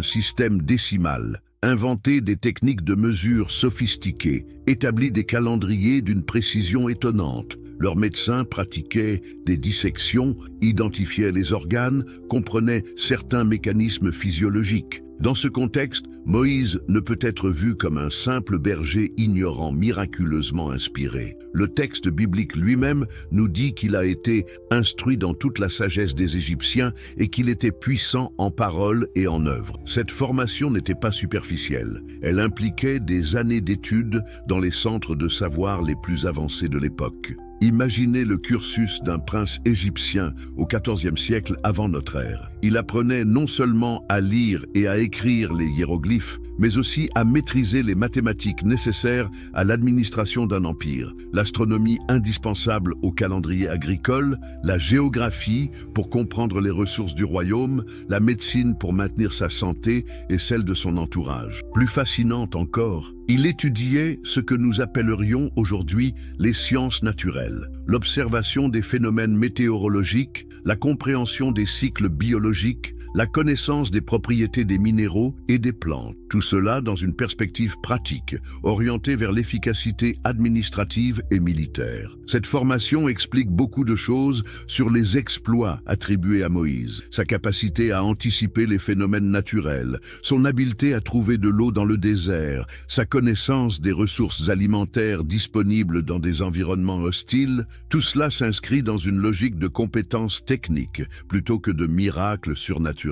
système décimal, inventé des techniques de mesure sophistiquées, établi des calendriers d'une précision étonnante. Leurs médecins pratiquaient des dissections, identifiaient les organes, comprenaient certains mécanismes physiologiques. Dans ce contexte, Moïse ne peut être vu comme un simple berger ignorant miraculeusement inspiré. Le texte biblique lui-même nous dit qu'il a été instruit dans toute la sagesse des Égyptiens et qu'il était puissant en parole et en œuvre. Cette formation n'était pas superficielle. Elle impliquait des années d'études dans les centres de savoir les plus avancés de l'époque. Imaginez le cursus d'un prince égyptien au XIVe siècle avant notre ère. Il apprenait non seulement à lire et à écrire les hiéroglyphes, mais aussi à maîtriser les mathématiques nécessaires à l'administration d'un empire, l'astronomie indispensable au calendrier agricole, la géographie pour comprendre les ressources du royaume, la médecine pour maintenir sa santé et celle de son entourage. Plus fascinante encore, il étudiait ce que nous appellerions aujourd'hui les sciences naturelles, l'observation des phénomènes météorologiques, la compréhension des cycles biologiques, la connaissance des propriétés des minéraux et des plantes. Tout cela dans une perspective pratique, orientée vers l'efficacité administrative et militaire. Cette formation explique beaucoup de choses sur les exploits attribués à Moïse, sa capacité à anticiper les phénomènes naturels, son habileté à trouver de l'eau dans le désert, sa connaissance des ressources alimentaires disponibles dans des environnements hostiles. Tout cela s'inscrit dans une logique de compétences techniques plutôt que de miracles surnaturels.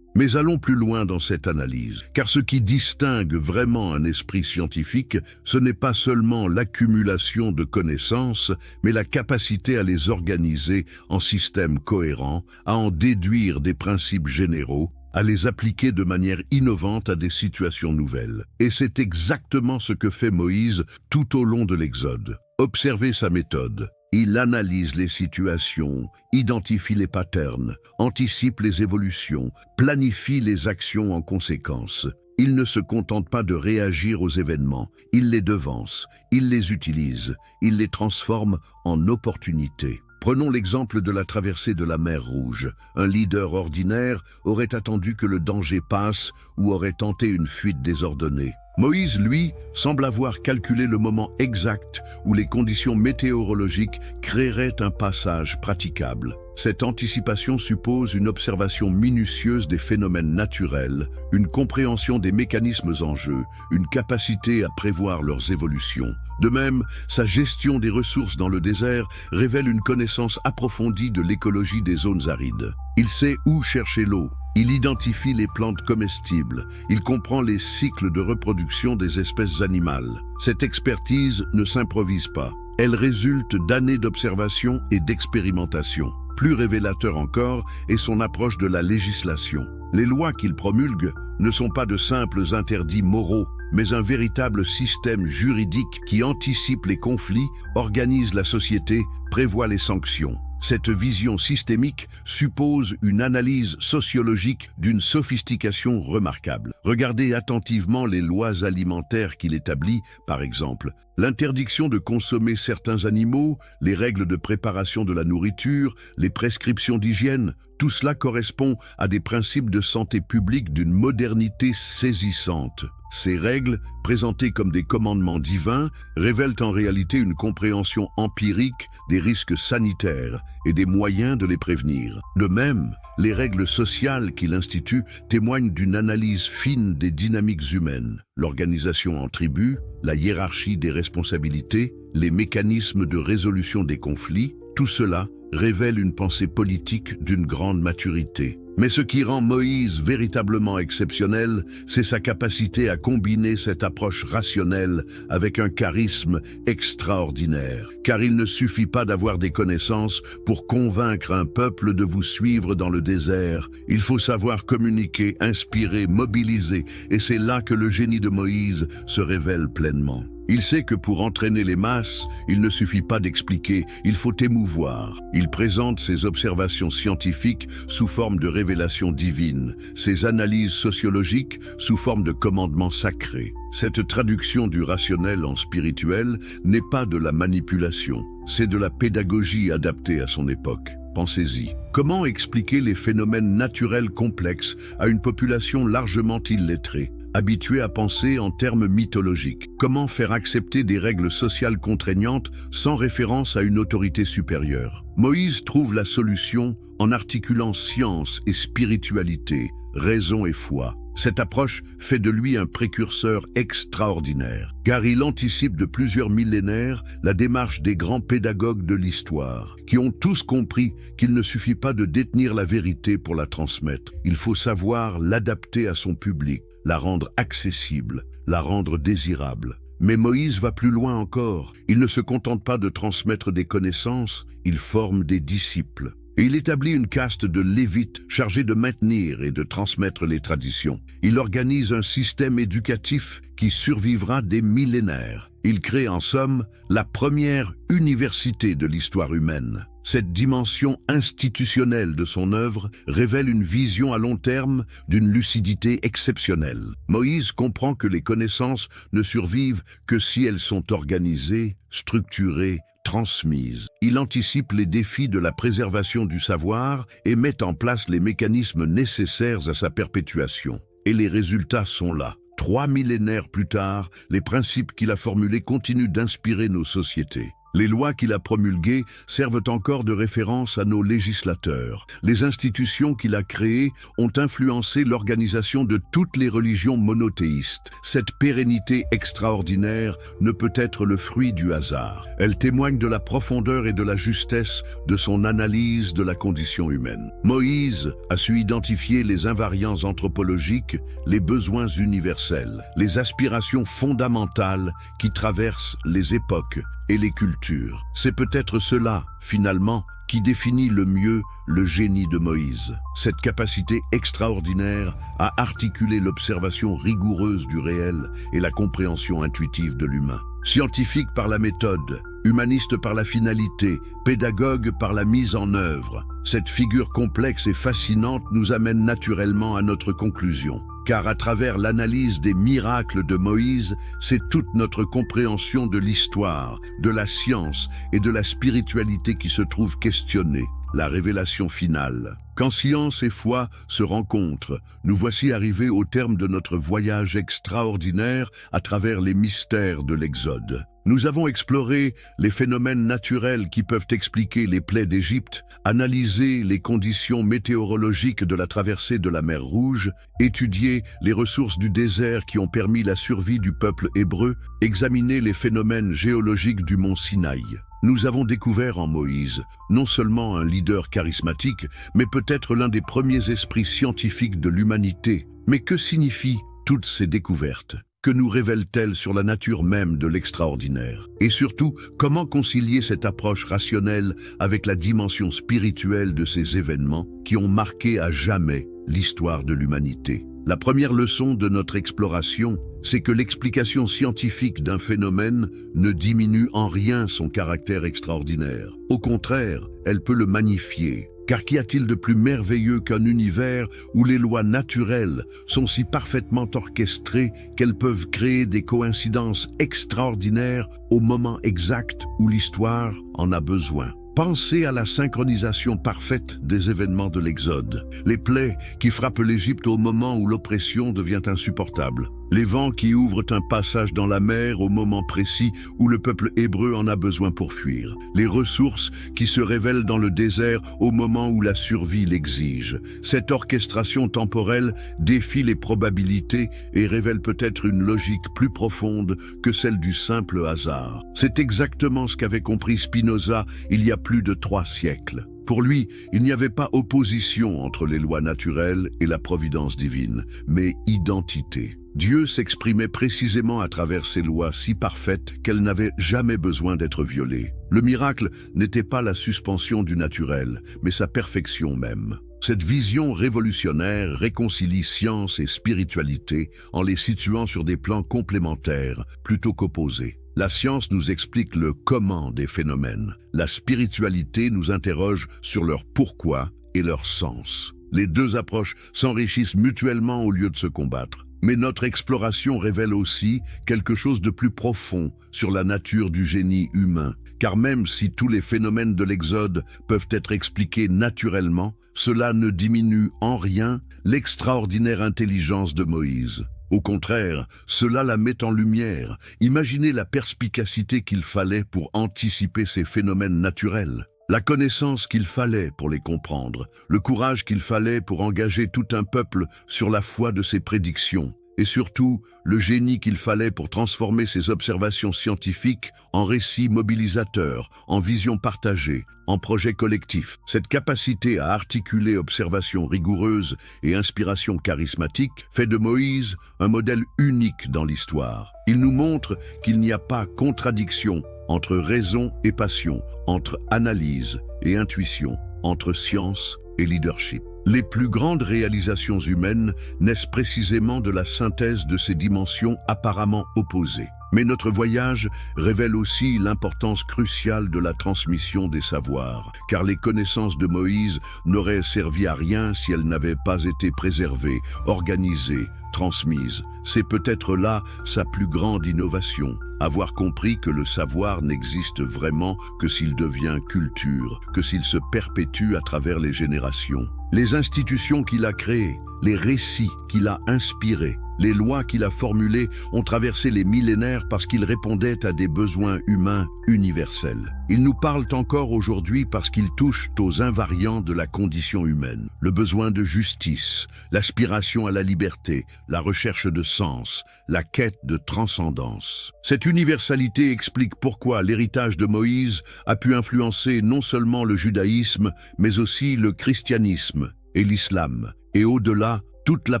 Mais allons plus loin dans cette analyse, car ce qui distingue vraiment un esprit scientifique, ce n'est pas seulement l'accumulation de connaissances, mais la capacité à les organiser en systèmes cohérents, à en déduire des principes généraux, à les appliquer de manière innovante à des situations nouvelles. Et c'est exactement ce que fait Moïse tout au long de l'Exode. Observez sa méthode. Il analyse les situations, identifie les patterns, anticipe les évolutions, planifie les actions en conséquence. Il ne se contente pas de réagir aux événements, il les devance, il les utilise, il les transforme en opportunités. Prenons l'exemple de la traversée de la mer Rouge. Un leader ordinaire aurait attendu que le danger passe ou aurait tenté une fuite désordonnée. Moïse, lui, semble avoir calculé le moment exact où les conditions météorologiques créeraient un passage praticable. Cette anticipation suppose une observation minutieuse des phénomènes naturels, une compréhension des mécanismes en jeu, une capacité à prévoir leurs évolutions. De même, sa gestion des ressources dans le désert révèle une connaissance approfondie de l'écologie des zones arides. Il sait où chercher l'eau. Il identifie les plantes comestibles. Il comprend les cycles de reproduction des espèces animales. Cette expertise ne s'improvise pas. Elle résulte d'années d'observation et d'expérimentation. Plus révélateur encore est son approche de la législation. Les lois qu'il promulgue ne sont pas de simples interdits moraux, mais un véritable système juridique qui anticipe les conflits, organise la société, prévoit les sanctions. Cette vision systémique suppose une analyse sociologique d'une sophistication remarquable. Regardez attentivement les lois alimentaires qu'il établit, par exemple. L'interdiction de consommer certains animaux, les règles de préparation de la nourriture, les prescriptions d'hygiène, tout cela correspond à des principes de santé publique d'une modernité saisissante. Ces règles, présentées comme des commandements divins, révèlent en réalité une compréhension empirique des risques sanitaires et des moyens de les prévenir. De même, les règles sociales qu'il institue témoignent d'une analyse fine des dynamiques humaines, l'organisation en tribus, la hiérarchie des responsabilités, les mécanismes de résolution des conflits, tout cela révèle une pensée politique d'une grande maturité. Mais ce qui rend Moïse véritablement exceptionnel, c'est sa capacité à combiner cette approche rationnelle avec un charisme extraordinaire. Car il ne suffit pas d'avoir des connaissances pour convaincre un peuple de vous suivre dans le désert. Il faut savoir communiquer, inspirer, mobiliser, et c'est là que le génie de Moïse se révèle pleinement. Il sait que pour entraîner les masses, il ne suffit pas d'expliquer, il faut émouvoir. Il présente ses observations scientifiques sous forme de révélations divines, ses analyses sociologiques sous forme de commandements sacrés. Cette traduction du rationnel en spirituel n'est pas de la manipulation, c'est de la pédagogie adaptée à son époque. Pensez-y. Comment expliquer les phénomènes naturels complexes à une population largement illettrée, habituée à penser en termes mythologiques? Comment faire accepter des règles sociales contraignantes sans référence à une autorité supérieure? Moïse trouve la solution en articulant science et spiritualité, raison et foi. Cette approche fait de lui un précurseur extraordinaire, car il anticipe de plusieurs millénaires la démarche des grands pédagogues de l'histoire, qui ont tous compris qu'il ne suffit pas de détenir la vérité pour la transmettre. Il faut savoir l'adapter à son public, la rendre accessible, la rendre désirable. Mais Moïse va plus loin encore. Il ne se contente pas de transmettre des connaissances, il forme des disciples. Et il établit une caste de lévites chargés de maintenir et de transmettre les traditions. Il organise un système éducatif qui survivra des millénaires. Il crée en somme la première université de l'histoire humaine. Cette dimension institutionnelle de son œuvre révèle une vision à long terme d'une lucidité exceptionnelle. Moïse comprend que les connaissances ne survivent que si elles sont organisées, structurées, transmises. Il anticipe les défis de la préservation du savoir et met en place les mécanismes nécessaires à sa perpétuation. Et les résultats sont là. 3 millénaires plus tard, les principes qu'il a formulés continuent d'inspirer nos sociétés. Les lois qu'il a promulguées servent encore de référence à nos législateurs. Les institutions qu'il a créées ont influencé l'organisation de toutes les religions monothéistes. Cette pérennité extraordinaire ne peut être le fruit du hasard. Elle témoigne de la profondeur et de la justesse de son analyse de la condition humaine. Moïse a su identifier les invariants anthropologiques, les besoins universels, les aspirations fondamentales qui traversent les époques et les cultures. C'est peut-être cela, finalement, qui définit le mieux le génie de Moïse. Cette capacité extraordinaire à articuler l'observation rigoureuse du réel et la compréhension intuitive de l'humain. Scientifique par la méthode, humaniste par la finalité, pédagogue par la mise en œuvre, cette figure complexe et fascinante nous amène naturellement à notre conclusion. Car à travers l'analyse des miracles de Moïse, c'est toute notre compréhension de l'histoire, de la science et de la spiritualité qui se trouve questionnée, la révélation finale. Quand science et foi se rencontrent, nous voici arrivés au terme de notre voyage extraordinaire à travers les mystères de l'Exode. Nous avons exploré les phénomènes naturels qui peuvent expliquer les plaies d'Égypte, analysé les conditions météorologiques de la traversée de la mer Rouge, étudié les ressources du désert qui ont permis la survie du peuple hébreu, examiné les phénomènes géologiques du mont Sinaï. Nous avons découvert en Moïse non seulement un leader charismatique, mais peut-être l'un des premiers esprits scientifiques de l'humanité. Mais que signifient toutes ces découvertes ? Que nous révèlent-elles sur la nature même de l'extraordinaire? Et surtout, comment concilier cette approche rationnelle avec la dimension spirituelle de ces événements qui ont marqué à jamais l'histoire de l'humanité? La première leçon de notre exploration, c'est que l'explication scientifique d'un phénomène ne diminue en rien son caractère extraordinaire. Au contraire, elle peut le magnifier. Car qu'y a-t-il de plus merveilleux qu'un univers où les lois naturelles sont si parfaitement orchestrées qu'elles peuvent créer des coïncidences extraordinaires au moment exact où l'histoire en a besoin? Pensez à la synchronisation parfaite des événements de l'Exode, les plaies qui frappent l'Égypte au moment où l'oppression devient insupportable, les vents qui ouvrent un passage dans la mer au moment précis où le peuple hébreu en a besoin pour fuir, les ressources qui se révèlent dans le désert au moment où la survie l'exige. Cette orchestration temporelle défie les probabilités et révèle peut-être une logique plus profonde que celle du simple hasard. C'est exactement ce qu'avait compris Spinoza il y a plus de 3 siècles. Pour lui, il n'y avait pas opposition entre les lois naturelles et la providence divine, mais identité. Dieu s'exprimait précisément à travers ces lois si parfaites qu'elles n'avaient jamais besoin d'être violées. Le miracle n'était pas la suspension du naturel, mais sa perfection même. Cette vision révolutionnaire réconcilie science et spiritualité en les situant sur des plans complémentaires plutôt qu'opposés. La science nous explique le comment des phénomènes. La spiritualité nous interroge sur leur pourquoi et leur sens. Les deux approches s'enrichissent mutuellement au lieu de se combattre. Mais notre exploration révèle aussi quelque chose de plus profond sur la nature du génie humain. Car même si tous les phénomènes de l'Exode peuvent être expliqués naturellement, cela ne diminue en rien l'extraordinaire intelligence de Moïse. Au contraire, cela la met en lumière. Imaginez la perspicacité qu'il fallait pour anticiper ces phénomènes naturels. La connaissance qu'il fallait pour les comprendre, le courage qu'il fallait pour engager tout un peuple sur la foi de ses prédictions, et surtout le génie qu'il fallait pour transformer ses observations scientifiques en récits mobilisateurs, en visions partagées, en projets collectifs. Cette capacité à articuler observation rigoureuse et inspiration charismatique fait de Moïse un modèle unique dans l'histoire. Il nous montre qu'il n'y a pas contradiction entre raison et passion, entre analyse et intuition, entre science et leadership. Les plus grandes réalisations humaines naissent précisément de la synthèse de ces dimensions apparemment opposées. Mais notre voyage révèle aussi l'importance cruciale de la transmission des savoirs, car les connaissances de Moïse n'auraient servi à rien si elles n'avaient pas été préservées, organisées, transmises. C'est peut-être là sa plus grande innovation, avoir compris que le savoir n'existe vraiment que s'il devient culture, que s'il se perpétue à travers les générations. Les institutions qu'il a créées, les récits qu'il a inspirés, les lois qu'il a formulées ont traversé les millénaires parce qu'ils répondaient à des besoins humains universels. Ils nous parlent encore aujourd'hui parce qu'ils touchent aux invariants de la condition humaine. Le besoin de justice, l'aspiration à la liberté, la recherche de sens, la quête de transcendance. Cette universalité explique pourquoi l'héritage de Moïse a pu influencer non seulement le judaïsme, mais aussi le christianisme et l'islam, et au-delà, toute la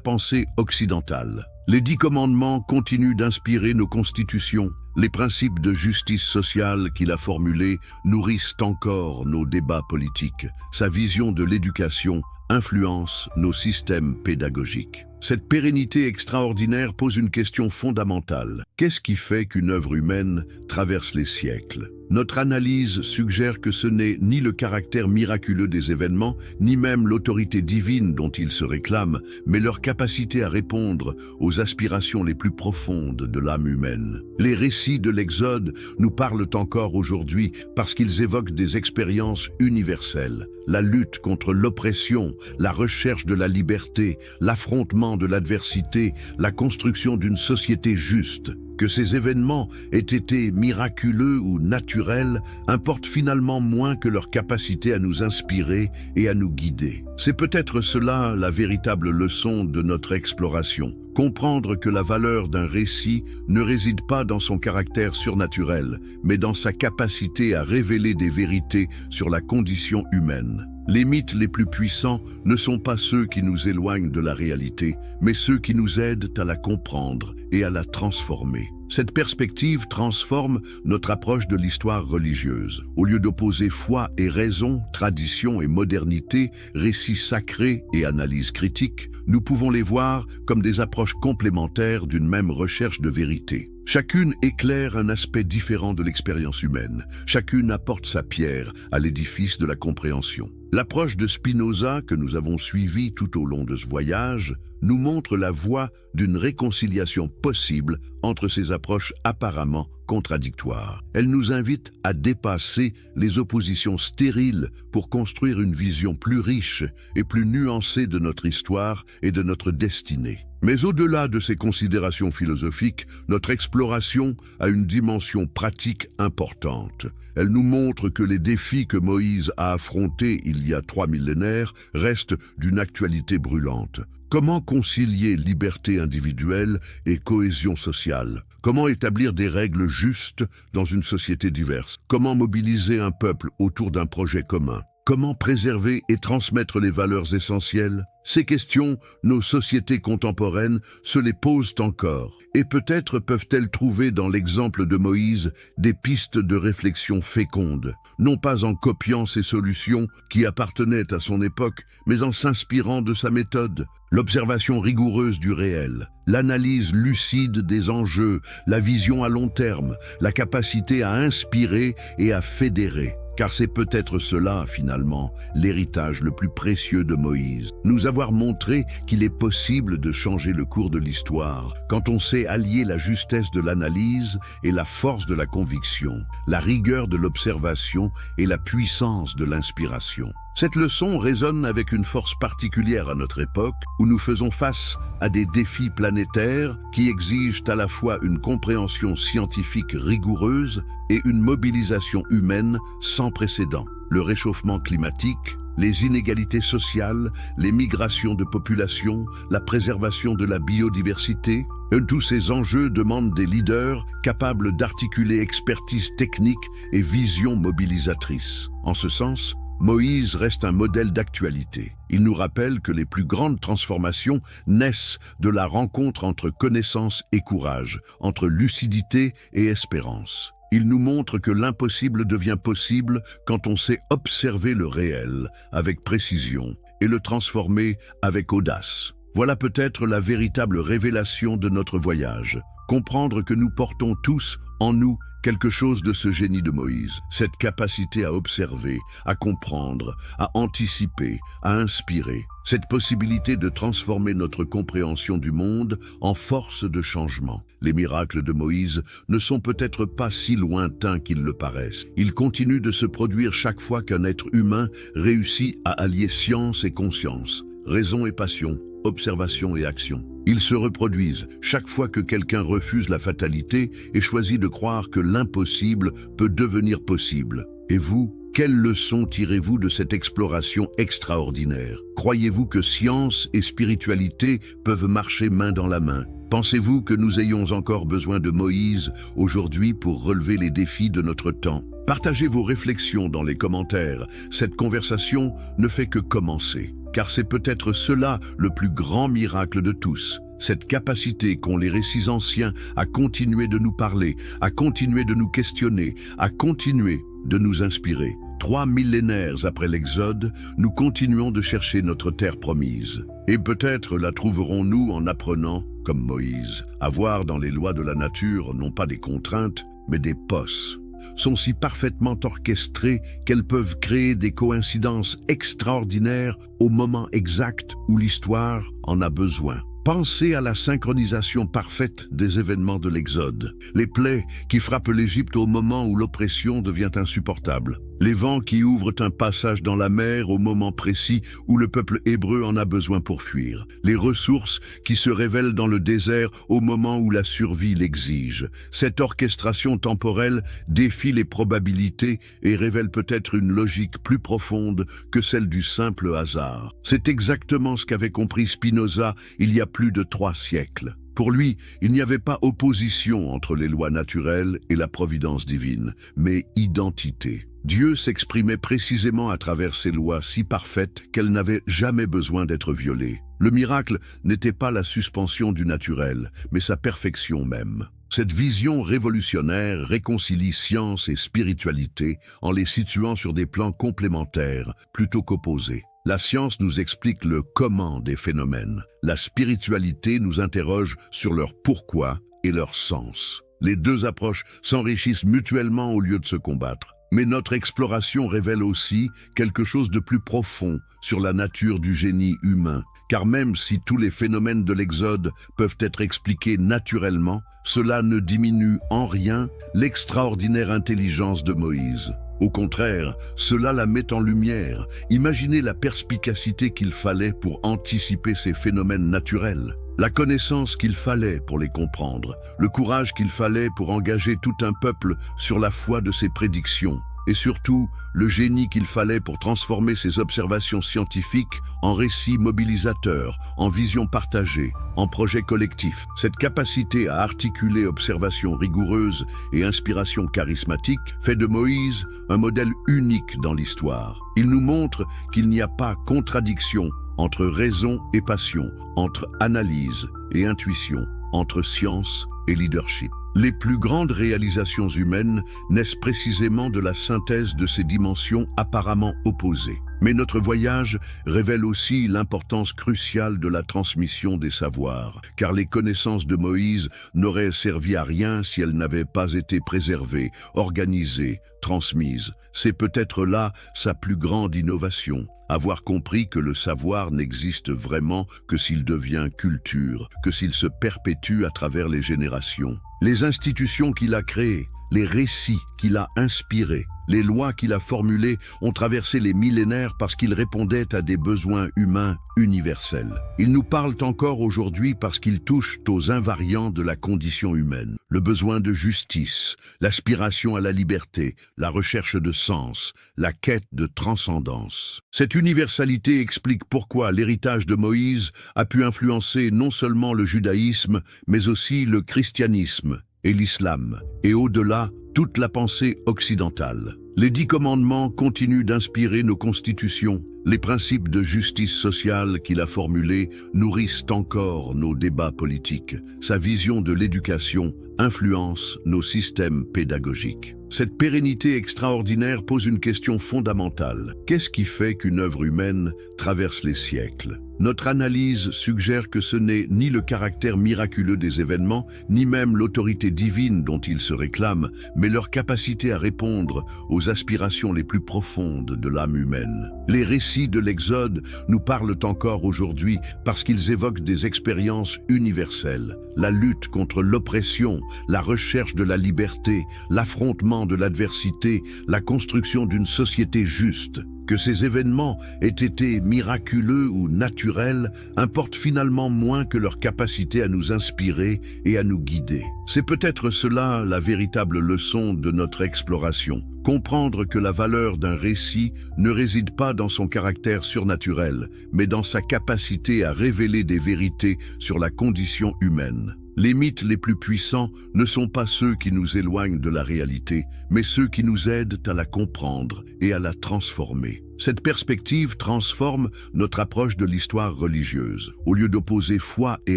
pensée occidentale. Les 10 commandements continuent d'inspirer nos constitutions. Les principes de justice sociale qu'il a formulés nourrissent encore nos débats politiques. Sa vision de l'éducation influence nos systèmes pédagogiques. Cette pérennité extraordinaire pose une question fondamentale. Qu'est-ce qui fait qu'une œuvre humaine traverse les siècles? Notre analyse suggère que ce n'est ni le caractère miraculeux des événements, ni même l'autorité divine dont ils se réclament, mais leur capacité à répondre aux aspirations les plus profondes de l'âme humaine. Les récits de l'Exode nous parlent encore aujourd'hui parce qu'ils évoquent des expériences universelles. La lutte contre l'oppression, la recherche de la liberté, l'affrontement de l'adversité, la construction d'une société juste. Que ces événements aient été miraculeux ou naturels importe finalement moins que leur capacité à nous inspirer et à nous guider. C'est peut-être cela la véritable leçon de notre exploration. Comprendre que la valeur d'un récit ne réside pas dans son caractère surnaturel, mais dans sa capacité à révéler des vérités sur la condition humaine. Les mythes les plus puissants ne sont pas ceux qui nous éloignent de la réalité, mais ceux qui nous aident à la comprendre et à la transformer. Cette perspective transforme notre approche de l'histoire religieuse. Au lieu d'opposer foi et raison, tradition et modernité, récits sacrés et analyse critique, nous pouvons les voir comme des approches complémentaires d'une même recherche de vérité. Chacune éclaire un aspect différent de l'expérience humaine. Chacune apporte sa pierre à l'édifice de la compréhension. L'approche de Spinoza que nous avons suivie tout au long de ce voyage nous montre la voie d'une réconciliation possible entre ces approches apparemment contradictoires. Elle nous invite à dépasser les oppositions stériles pour construire une vision plus riche et plus nuancée de notre histoire et de notre destinée. Mais au-delà de ces considérations philosophiques, notre exploration a une dimension pratique importante. Elle nous montre que les défis que Moïse a affrontés il y a 3 millénaires restent d'une actualité brûlante. Comment concilier liberté individuelle et cohésion sociale? Comment établir des règles justes dans une société diverse? Comment mobiliser un peuple autour d'un projet commun? Comment préserver et transmettre les valeurs essentielles? Ces questions, nos sociétés contemporaines se les posent encore. Et peut-être peuvent-elles trouver dans l'exemple de Moïse des pistes de réflexion fécondes, non pas en copiant ses solutions qui appartenaient à son époque, mais en s'inspirant de sa méthode. L'observation rigoureuse du réel, l'analyse lucide des enjeux, la vision à long terme, la capacité à inspirer et à fédérer. Car c'est peut-être cela, finalement, l'héritage le plus précieux de Moïse. Nous avoir montré qu'il est possible de changer le cours de l'histoire quand on sait allier la justesse de l'analyse et la force de la conviction, la rigueur de l'observation et la puissance de l'inspiration. Cette leçon résonne avec une force particulière à notre époque, où nous faisons face à des défis planétaires qui exigent à la fois une compréhension scientifique rigoureuse et une mobilisation humaine sans précédent. Le réchauffement climatique, les inégalités sociales, les migrations de population, la préservation de la biodiversité, tous ces enjeux demandent des leaders capables d'articuler expertise technique et vision mobilisatrice. En ce sens, Moïse reste un modèle d'actualité. Il nous rappelle que les plus grandes transformations naissent de la rencontre entre connaissance et courage, entre lucidité et espérance. Il nous montre que l'impossible devient possible quand on sait observer le réel avec précision et le transformer avec audace. Voilà peut-être la véritable révélation de notre voyage. Comprendre que nous portons tous en nous quelque chose de ce génie de Moïse, cette capacité à observer, à comprendre, à anticiper, à inspirer, cette possibilité de transformer notre compréhension du monde en force de changement. Les miracles de Moïse ne sont peut-être pas si lointains qu'ils le paraissent. Ils continuent de se produire chaque fois qu'un être humain réussit à allier science et conscience, raison et passion, observation et action. Ils se reproduisent chaque fois que quelqu'un refuse la fatalité et choisit de croire que l'impossible peut devenir possible. Et vous, quelle leçon tirez-vous de cette exploration extraordinaire? Croyez-vous que science et spiritualité peuvent marcher main dans la main? Pensez-vous que nous ayons encore besoin de Moïse aujourd'hui pour relever les défis de notre temps? Partagez vos réflexions dans les commentaires. Cette conversation ne fait que commencer. Car c'est peut-être cela le plus grand miracle de tous, cette capacité qu'ont les récits anciens à continuer de nous parler, à continuer de nous questionner, à continuer de nous inspirer. 3 millénaires après l'Exode, nous continuons de chercher notre terre promise. Et peut-être la trouverons-nous en apprenant, comme Moïse, à voir dans les lois de la nature non pas des contraintes, mais des posses. Sont si parfaitement orchestrées qu'elles peuvent créer des coïncidences extraordinaires au moment exact où l'histoire en a besoin. Pensez à la synchronisation parfaite des événements de l'Exode, les plaies qui frappent l'Égypte au moment où l'oppression devient insupportable, les vents qui ouvrent un passage dans la mer au moment précis où le peuple hébreu en a besoin pour fuir, les ressources qui se révèlent dans le désert au moment où la survie l'exige. Cette orchestration temporelle défie les probabilités et révèle peut-être une logique plus profonde que celle du simple hasard. C'est exactement ce qu'avait compris Spinoza il y a plus de 3 siècles. Pour lui, il n'y avait pas opposition entre les lois naturelles et la providence divine, mais identité. Dieu s'exprimait précisément à travers ces lois si parfaites qu'elles n'avaient jamais besoin d'être violées. Le miracle n'était pas la suspension du naturel, mais sa perfection même. Cette vision révolutionnaire réconcilie science et spiritualité en les situant sur des plans complémentaires plutôt qu'opposés. La science nous explique le comment des phénomènes. La spiritualité nous interroge sur leur pourquoi et leur sens. Les deux approches s'enrichissent mutuellement au lieu de se combattre. Mais notre exploration révèle aussi quelque chose de plus profond sur la nature du génie humain. Car même si tous les phénomènes de l'Exode peuvent être expliqués naturellement, cela ne diminue en rien l'extraordinaire intelligence de Moïse. Au contraire, cela la met en lumière. Imaginez la perspicacité qu'il fallait pour anticiper ces phénomènes naturels, la connaissance qu'il fallait pour les comprendre, le courage qu'il fallait pour engager tout un peuple sur la foi de ses prédictions, et surtout le génie qu'il fallait pour transformer ses observations scientifiques en récits mobilisateurs, en visions partagées, en projets collectifs. Cette capacité à articuler observations rigoureuses et inspiration charismatique fait de Moïse un modèle unique dans l'histoire. Il nous montre qu'il n'y a pas contradiction entre raison et passion, entre analyse et intuition, entre science et leadership. Les plus grandes réalisations humaines naissent précisément de la synthèse de ces dimensions apparemment opposées. Mais notre voyage révèle aussi l'importance cruciale de la transmission des savoirs, car les connaissances de Moïse n'auraient servi à rien si elles n'avaient pas été préservées, organisées, transmises. C'est peut-être là sa plus grande innovation. Avoir compris que le savoir n'existe vraiment que s'il devient culture, que s'il se perpétue à travers les générations. Les institutions qu'il a créées, les récits qu'il a inspirés, les lois qu'il a formulées ont traversé les millénaires parce qu'ils répondaient à des besoins humains universels. Ils nous parlent encore aujourd'hui parce qu'ils touchent aux invariants de la condition humaine. Le besoin de justice, l'aspiration à la liberté, la recherche de sens, la quête de transcendance. Cette universalité explique pourquoi l'héritage de Moïse a pu influencer non seulement le judaïsme, mais aussi le christianisme et l'islam, et au-delà, toute la pensée occidentale. Les 10 commandements continuent d'inspirer nos constitutions. Les principes de justice sociale qu'il a formulés nourrissent encore nos débats politiques. Sa vision de l'éducation influence nos systèmes pédagogiques. Cette pérennité extraordinaire pose une question fondamentale. Qu'est-ce qui fait qu'une œuvre humaine traverse les siècles ? Notre analyse suggère que ce n'est ni le caractère miraculeux des événements, ni même l'autorité divine dont ils se réclament, mais leur capacité à répondre aux aspirations les plus profondes de l'âme humaine. Les récits de l'Exode nous parlent encore aujourd'hui parce qu'ils évoquent des expériences universelles. La lutte contre l'oppression, la recherche de la liberté, l'affrontement de l'adversité, la construction d'une société juste. Que ces événements aient été miraculeux ou naturels importe finalement moins que leur capacité à nous inspirer et à nous guider. C'est peut-être cela la véritable leçon de notre exploration. Comprendre que la valeur d'un récit ne réside pas dans son caractère surnaturel, mais dans sa capacité à révéler des vérités sur la condition humaine. Les mythes les plus puissants ne sont pas ceux qui nous éloignent de la réalité, mais ceux qui nous aident à la comprendre et à la transformer. Cette perspective transforme notre approche de l'histoire religieuse. Au lieu d'opposer foi et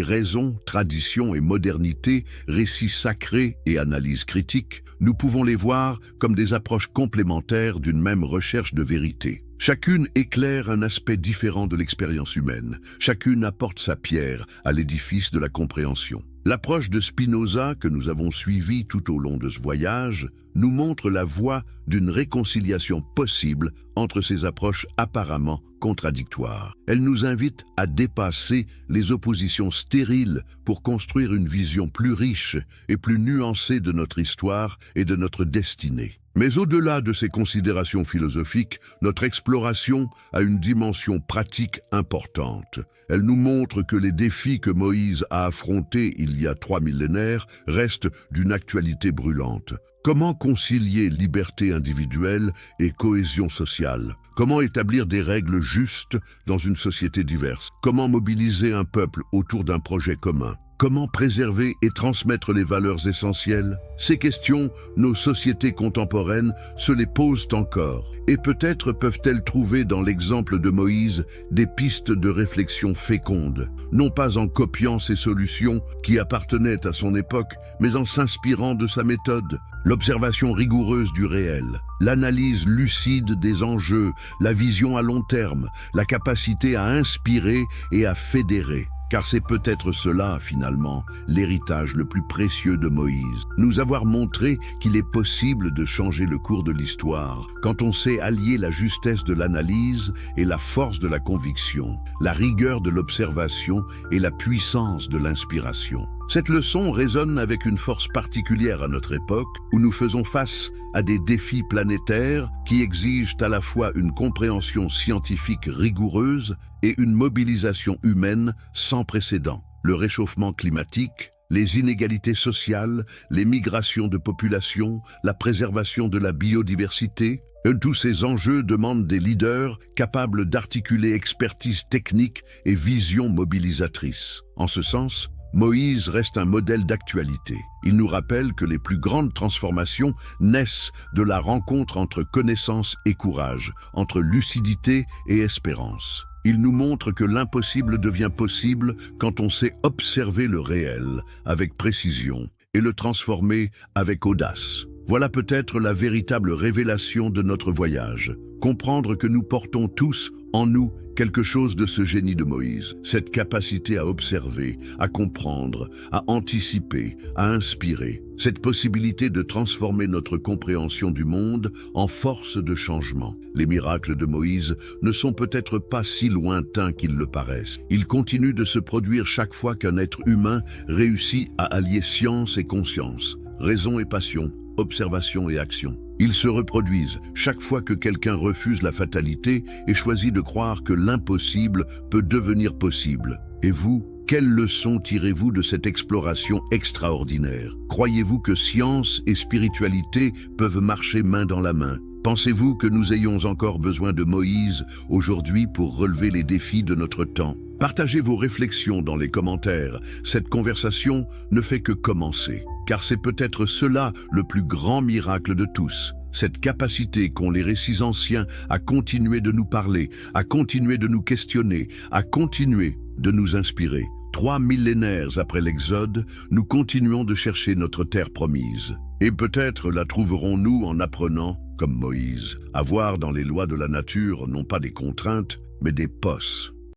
raison, tradition et modernité, récits sacrés et analyse critique, nous pouvons les voir comme des approches complémentaires d'une même recherche de vérité. Chacune éclaire un aspect différent de l'expérience humaine. Chacune apporte sa pierre à l'édifice de la compréhension. L'approche de Spinoza que nous avons suivie tout au long de ce voyage nous montre la voie d'une réconciliation possible entre ces approches apparemment contradictoires. Elle nous invite à dépasser les oppositions stériles pour construire une vision plus riche et plus nuancée de notre histoire et de notre destinée. Mais au-delà de ces considérations philosophiques, notre exploration a une dimension pratique importante. Elle nous montre que les défis que Moïse a affrontés il y a 3 millénaires restent d'une actualité brûlante. Comment concilier liberté individuelle et cohésion sociale? Comment établir des règles justes dans une société diverse? Comment mobiliser un peuple autour d'un projet commun? Comment préserver et transmettre les valeurs essentielles? Ces questions, nos sociétés contemporaines se les posent encore. Et peut-être peuvent-elles trouver dans l'exemple de Moïse des pistes de réflexion fécondes, non pas en copiant ses solutions qui appartenaient à son époque, mais en s'inspirant de sa méthode. L'observation rigoureuse du réel, l'analyse lucide des enjeux, la vision à long terme, la capacité à inspirer et à fédérer. Car c'est peut-être cela, finalement, l'héritage le plus précieux de Moïse. Nous avoir montré qu'il est possible de changer le cours de l'histoire quand on sait allier la justesse de l'analyse et la force de la conviction, la rigueur de l'observation et la puissance de l'inspiration. Cette leçon résonne avec une force particulière à notre époque, où nous faisons face à des défis planétaires qui exigent à la fois une compréhension scientifique rigoureuse et une mobilisation humaine sans précédent. Le réchauffement climatique, les inégalités sociales, les migrations de population, la préservation de la biodiversité, tous ces enjeux demandent des leaders capables d'articuler expertise technique et vision mobilisatrice. En ce sens, Moïse reste un modèle d'actualité. Il nous rappelle que les plus grandes transformations naissent de la rencontre entre connaissance et courage, entre lucidité et espérance. Il nous montre que l'impossible devient possible quand on sait observer le réel avec précision et le transformer avec audace. Voilà peut-être la véritable révélation de notre voyage. Comprendre que nous portons tous en nous quelque chose de ce génie de Moïse, cette capacité à observer, à comprendre, à anticiper, à inspirer, cette possibilité de transformer notre compréhension du monde en force de changement. Les miracles de Moïse ne sont peut-être pas si lointains qu'ils le paraissent. Ils continuent de se produire chaque fois qu'un être humain réussit à allier science et conscience, raison et passion, observation et action. Ils se reproduisent chaque fois que quelqu'un refuse la fatalité et choisit de croire que l'impossible peut devenir possible. Et vous, quelle leçon tirez-vous de cette exploration extraordinaire? Croyez-vous que science et spiritualité peuvent marcher main dans la main? Pensez-vous que nous ayons encore besoin de Moïse aujourd'hui pour relever les défis de notre temps? Partagez vos réflexions dans les commentaires. Cette conversation ne fait que commencer, car c'est peut-être cela le plus grand miracle de tous. Cette capacité qu'ont les récits anciens à continuer de nous parler, à continuer de nous questionner, à continuer de nous inspirer. 3 millénaires après l'Exode, nous continuons de chercher notre terre promise. Et peut-être la trouverons-nous en apprenant, comme Moïse, à voir dans les lois de la nature non pas des contraintes, mais des posses.